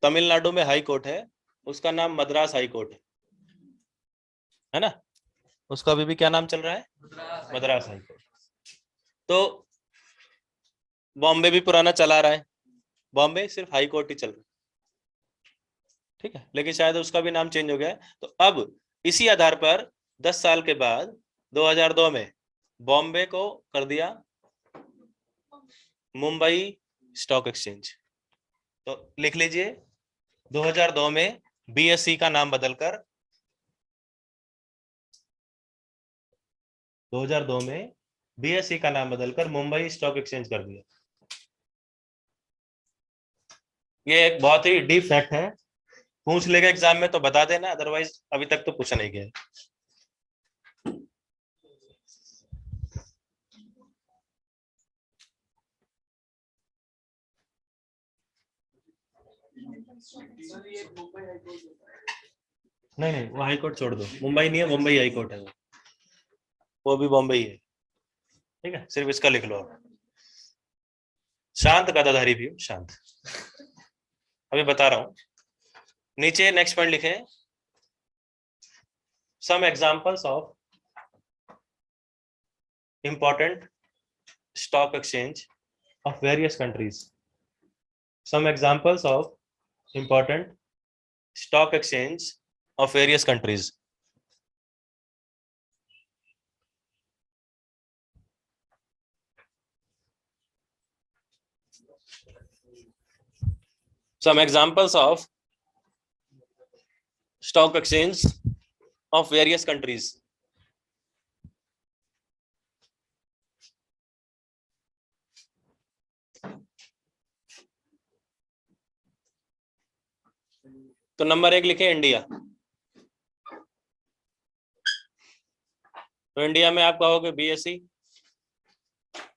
तमिलनाडु में हाई कोर्ट है, उसका नाम मद्रास हाई कोर्ट है ना, उसका अभी भी क्या नाम चल रहा है, मद्रास हाई कोर्ट। तो बॉम्बे भी पुराना चला रहा है, बॉम्बे सिर्फ हाई कोर्ट ही चल रहा है, ठीक है, लेकिन शायद उसका भी नाम चेंज हो गया है। तो अब इसी आधार पर 10 साल के बाद 2002 में बॉम्बे को कर दिया मुंबई स्टॉक एक्सचेंज। तो लिख लीजिए, 2002 में बीएसई का नाम बदलकर 2002 में बीएसई का नाम बदलकर मुंबई स्टॉक एक्सचेंज कर दिया। ये एक बहुत ही डीप फैक्ट है, पूछ लेगा एग्जाम में तो बता देना, अदरवाइज अभी तक तो पूछा नहीं गया है। नहीं नहीं, वो हाई कोर्ट छोड़ दो, मुंबई नहीं है, मुंबई हाई कोर्ट है वो भी बॉम्बे ही है। ठीक है, सिर्फ इसका लिख लो आप। शांत गदाधारी भी हूँ, शांत। अभी बता रहा हूं, नीचे नेक्स्ट पॉइंट लिखे, some examples of important stock exchange of various countries. Some examples of important stock exchange of various countries. Some examples of stock exchange of various countries. तो नंबर 1 लिखे इंडिया। तो इंडिया में आप कहोगे BSE,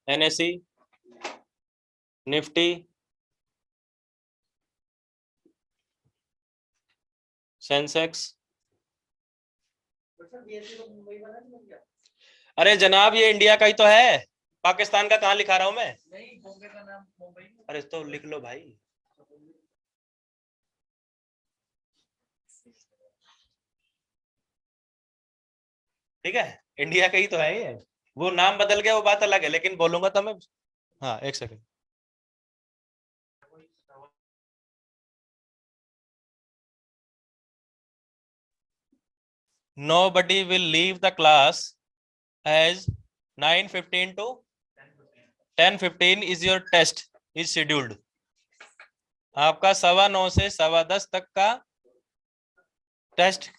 NSE, Nifty, Sensex. अरे जनाब ये India का ही तो है, पाकिस्तान का कहाँ लिखा रहा हूं मैं? नहीं, बॉम्बे का नाम मुंबई। अरे तो लिख लो भाई। ठीक है, इंडिया का ही तो है ये, वो नाम बदल गया वो बात अलग है, लेकिन बोलूंगा तो मैं। हाँ एक second. Nobody will leave the class as 9:15 to 10:15 is your test is scheduled। आपका 9:15 से 10:15 तक का टेस्ट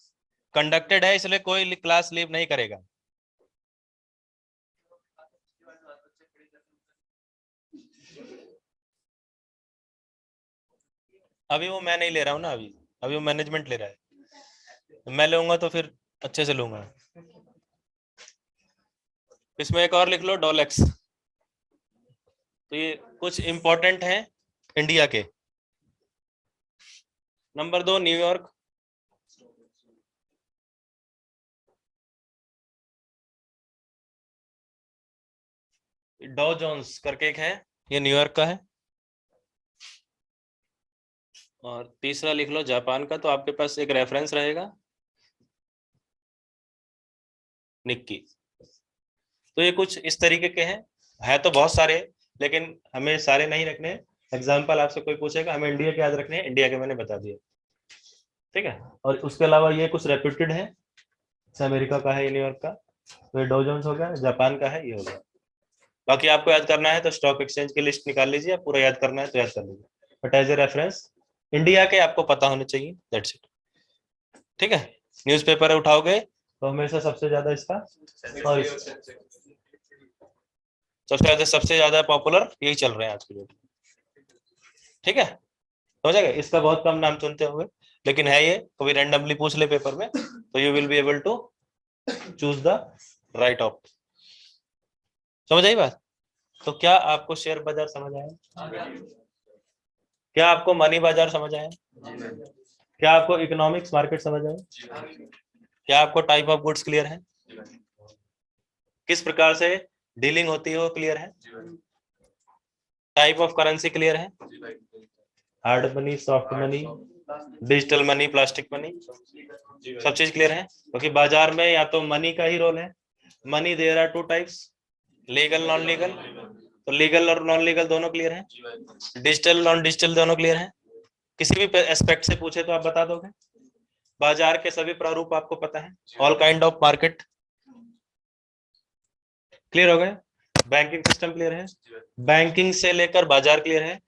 कंडक्टेड है, इसलिए कोई क्लास लीव नहीं करेगा। अभी वो मैं नहीं ले रहा हूँ ना, अभी वो मैनेजमेंट ले रहा है, मैं लूंगा तो फिर अच्छे से लूंगा। इसमें एक और लिख लो, डॉलेक्स। तो ये कुछ इंपॉर्टेंट है इंडिया के। नंबर 2 न्यूयॉर्क, डॉ जोन्स करके एक है, ये न्यूयॉर्क का है। और तीसरा लिख लो जापान का, तो आपके पास एक रेफरेंस रहेगा, निक्की। तो ये कुछ इस तरीके के हैं, है तो बहुत सारे, लेकिन हमें सारे नहीं रखने। एग्जाम्पल आपसे कोई पूछेगा, हमें इंडिया के याद रखने हैं, इंडिया के मैंने बता दिया। ठीक है, और उसके अलावा ये कुछ रेप्यूटेड है, अमेरिका का है, न्यूयॉर्क का, तो ये डॉ जोन्स हो गया, जापान का है, ये हो गया। बाकी आपको याद करना है तो स्टॉक एक्सचेंज की लिस्ट निकाल लीजिए, पूरा याद करना है तो याद कर लीजिए, but as a reference India के आपको पता होने चाहिए, दैट्स इट। ठीक है, न्यूज़पेपर उठाओगे तो हमेशा सबसे ज्यादा इसका और सबसे ज्यादा पॉपुलर यही चल रहे हैं आज के डेट। ठीक है, हो जाएगा। इसका बहुत कम नाम सुनते होंगे, लेकिन है ये, कभी रैंडमली पूछ ले पेपर में तो you will be able to choose the right op. समझ आई बात? तो क्या आपको शेयर बाजार समझ आया? क्या आपको मनी बाजार समझ आया? क्या आपको इकोनॉमिक्स मार्केट समझ आया? क्या आपको टाइप ऑफ गुड्स क्लियर है? किस प्रकार से डीलिंग होती है वो क्लियर है? टाइप ऑफ करेंसी क्लियर है? Hard money, soft money, digital money, plastic money, सब चीज क्लियर है? क्योंकि बाजार में या तो मनी का ही रोल है। Money there are 2 types, legal non legal. तो लीगल और नॉन लीगल दोनों क्लियर है, डिजिटल नॉन डिजिटल दोनों क्लियर है। किसी भी एस्पेक्ट से पूछे तो आप बता दोगे। बाजार के सभी प्रारूप आपको पता है, all kind of market clear हो गए। बैंकिंग सिस्टम क्लियर है, बैंकिंग से लेकर बाजार क्लियर है।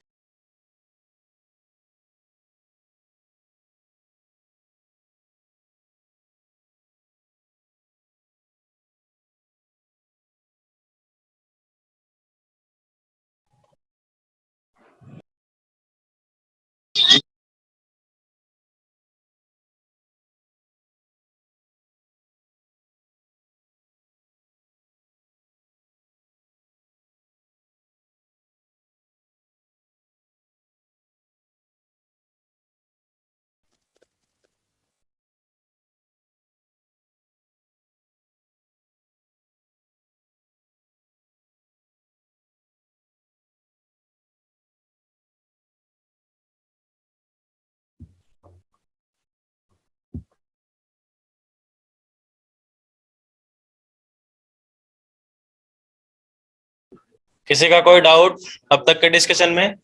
किसी का कोई डाउट अब तक के डिस्कशन में?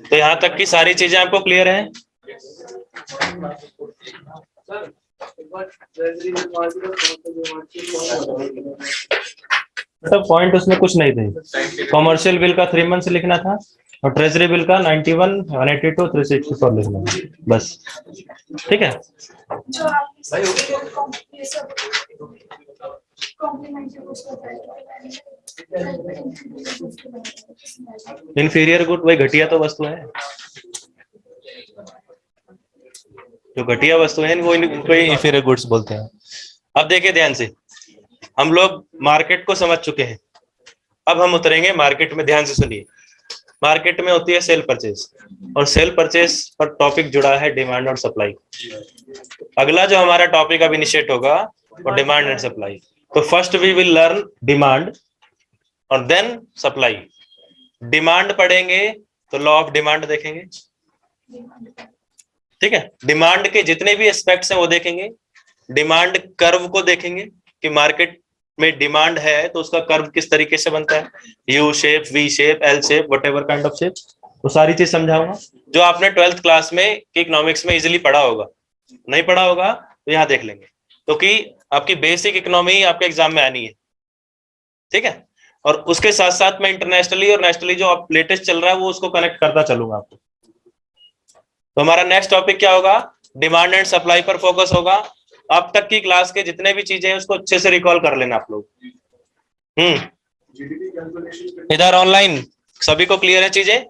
तो यहाँ तक की सारी चीजें आपको क्लियर हैं? तो पॉइंट उसमें कुछ नहीं थे। कॉमर्शियल बिल का 3 मंथ्स लिखना था और ट्रेजरी बिल का 91, 182, 364 लिखना था बस। ठीक है। इंफीरियर गुड वही घटिया तो वस्तु है, जो घटिया वस्तु है वो इनको इंफीरियर गुड्स बोलते हैं। अब देखिए ध्यान से, हम लोग मार्केट को समझ चुके हैं, अब हम उतरेंगे मार्केट में। ध्यान से सुनिए, मार्केट में होती है सेल परचेज, और सेल परचेज पर टॉपिक जुड़ा है डिमांड और सप्लाई। अगला जो हमारा टॉपिक अब इनिशिएट होगा वो डिमांड एंड सप्लाई। तो first we will learn demand और देन सप्लाई। डिमांड पढ़ेंगे तो लॉ ऑफ डिमांड देखेंगे, ठीक है। डिमांड के जितने भी एस्पेक्ट्स हैं वो देखेंगे। डिमांड कर्व को देखेंगे कि मार्केट में डिमांड है तो उसका कर्व किस तरीके से बनता है, U shape, V shape, L shape, whatever kind of shape, वो सारी चीज समझाऊंगा जो आपने 12th क्लास में इकोनॉमिक्स में इजीली पढ़ा होगा। नहीं पढ़ा होगा तो यहाँ देख लेंगे, क्योंकि आपकी बेसिक इकोनॉमी आपके एग्जाम में आनी है, ठीक है। और उसके साथ साथ में इंटरनेशनली और नेशनली जो आप लेटेस्ट चल रहा है वो उसको कनेक्ट करता चलूंगा आपको। तो हमारा नेक्स्ट टॉपिक क्या होगा, डिमांड एंड सप्लाई पर फोकस होगा। अब तक की क्लास के जितने भी चीजें हैं उसको अच्छे से रिकॉल कर लेना आप लोग। इधर ऑनलाइन सभी को क्लियर है चीजें?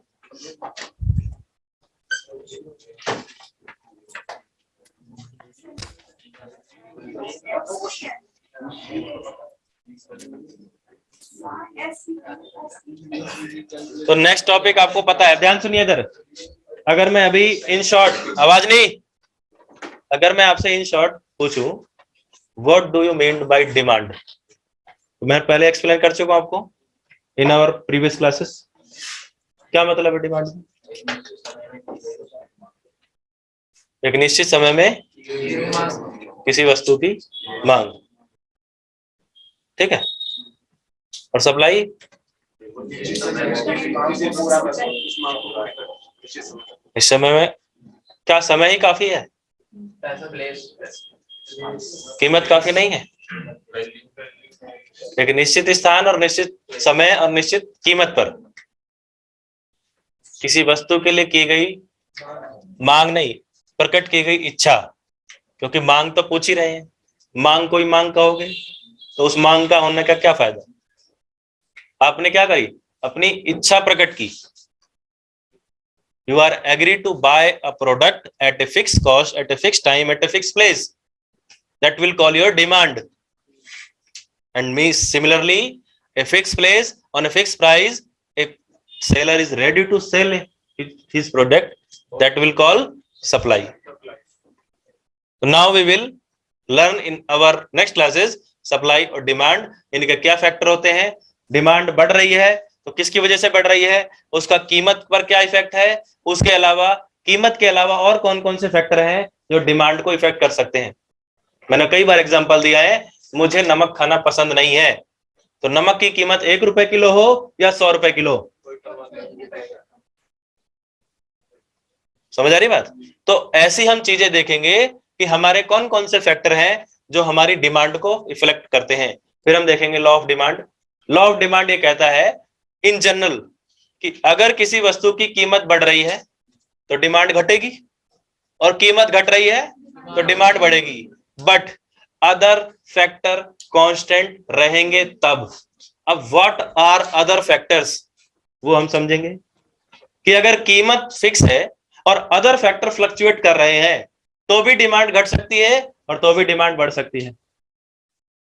तो नेक्स्ट टॉपिक आपको पता है, ध्यान सुनिए इधर। अगर मैं अभी इन शॉर्ट, आवाज नहीं, अगर मैं आपसे इन शॉर्ट पूछूं what do you mean by demand, तो मैं पहले एक्सप्लेन कर चुका हूं आपको इन आवर प्रीवियस क्लासेस। क्या मतलब है डिमांड? एक निश्चित समय में किसी वस्तु की मांग, ठीक है। और सप्लाई इस समय में, क्या समय ही काफी है? कीमत काफी नहीं है। एक निश्चित स्थान और निश्चित समय और निश्चित कीमत पर किसी वस्तु के लिए की गई मांग नहीं, प्रकट की गई इच्छा। क्योंकि मांग तो पूछ ही रहे हैं, मांग कोई मांग कहोगे तो उस मांग का होने का क्या फायदा? आपने क्या करी, अपनी इच्छा प्रकट की। You are agreed to buy a product at a fixed cost, at a fixed time, at a fixed place. That will call your demand. And me similarly, a fixed place on a fixed price, a seller is ready to sell his product, that will call supply. So now we will learn in our next classes supply और demand, इनके क्या factor होते हैं। Demand बढ़ रही है तो किसकी वजह से बढ़ रही है, उसका कीमत पर क्या इफेक्ट है, उसके अलावा कीमत के अलावा और कौन कौन से फैक्टर हैं जो डिमांड को इफेक्ट कर सकते हैं। मैंने कई बार एग्जांपल दिया है, मुझे नमक खाना पसंद नहीं है, तो नमक की कीमत 1 रुपए किलो हो या 100 रुपए किलो, समझ आ रही बात? तो ऐसी हम चीजें देखेंगे कि हमारे कौन कौन से फैक्टर हैं जो हमारी डिमांड को इफेक्ट करते हैं। फिर हम देखेंगे law of demand. Law of demand ये कहता है इन जनरल कि अगर किसी वस्तु की कीमत बढ़ रही है तो डिमांड घटेगी, और कीमत घट रही है तो डिमांड बढ़ेगी, बट अदर फैक्टर कांस्टेंट रहेंगे तब। अब व्हाट आर अदर फैक्टर्स, वो हम समझेंगे कि अगर कीमत फिक्स है और अदर फैक्टर फ्लक्चुएट कर रहे हैं तो भी डिमांड घट सकती है और तो भी डिमांड बढ़ सकती है।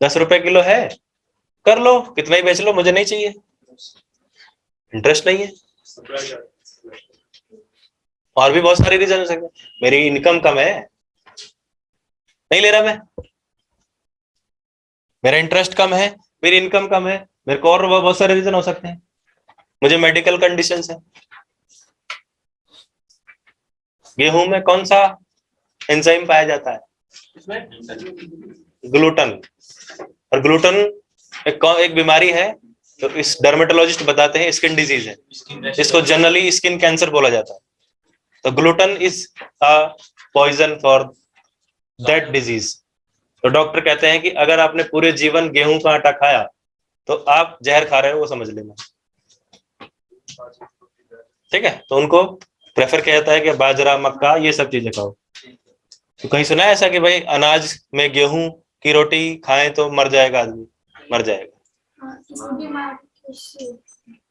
10 रुपए किलो है, कर लो, कितना ही बेच लो, मुझे नहीं चाहिए, इंटरेस्ट नहीं है। और भी बहुत सारे रीजन हो सकते हैं, मेरी इनकम कम है, नहीं ले रहा मैं, मेरा इंटरेस्ट कम है, मेरी इनकम कम है, मेरे को और बहुत सारे रीजन हो सकते हैं, मुझे मेडिकल कंडीशंस है। गेहूं में कौन सा एंजाइम पाया जाता है? ग्लूटन। और ग्लूटन एक बीमारी है तो इस डर्मेटोलॉजिस्ट बताते हैं स्किन डिजीज है, इसको जनरली स्किन कैंसर बोला जाता है। तो gluten is a poison for that disease. तो डॉक्टर कहते हैं कि अगर आपने पूरे जीवन गेहूं का आटा खाया तो आप जहर खा रहे हो, वो समझ लेना। ठीक है, तो उनको प्रेफर किया जाता है कि बाजरा, मक्का, ये सब चीजें खाओ। तो कहीं सुना है ऐसा कि भाई अनाज में गेहूं की रोटी खाएं तो मर जाएगा आदमी? मर जाएगा।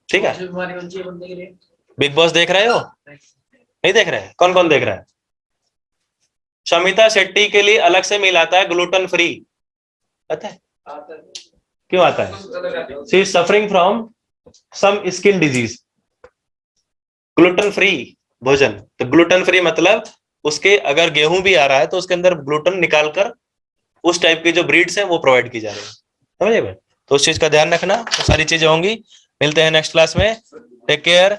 ठीक है, बीमारी होनी चाहिए बंदे के लिए। बिग बॉस देख रहे हो? नहीं देख रहे? कौन कौन देख रहा है? शमिता शेट्टी के लिए अलग से मील आता है ग्लूटेन फ्री, पता है क्यों आता है? She is suffering from some skin disease. Gluten free भोजन, तो ग्लूटेन फ्री मतलब उसके अगर गेहूं भी आ रहा है तो उसके अंदर ग्लूटेन निकालकर उस टाइप की जो ब्रीड्स हैं वो प्रोवाइड की जा रही है। समझे भाई? तो उस चीज का ध्यान रखना, तो सारी चीजें होंगी। मिलते हैं नेक्स्ट क्लास में। Take care.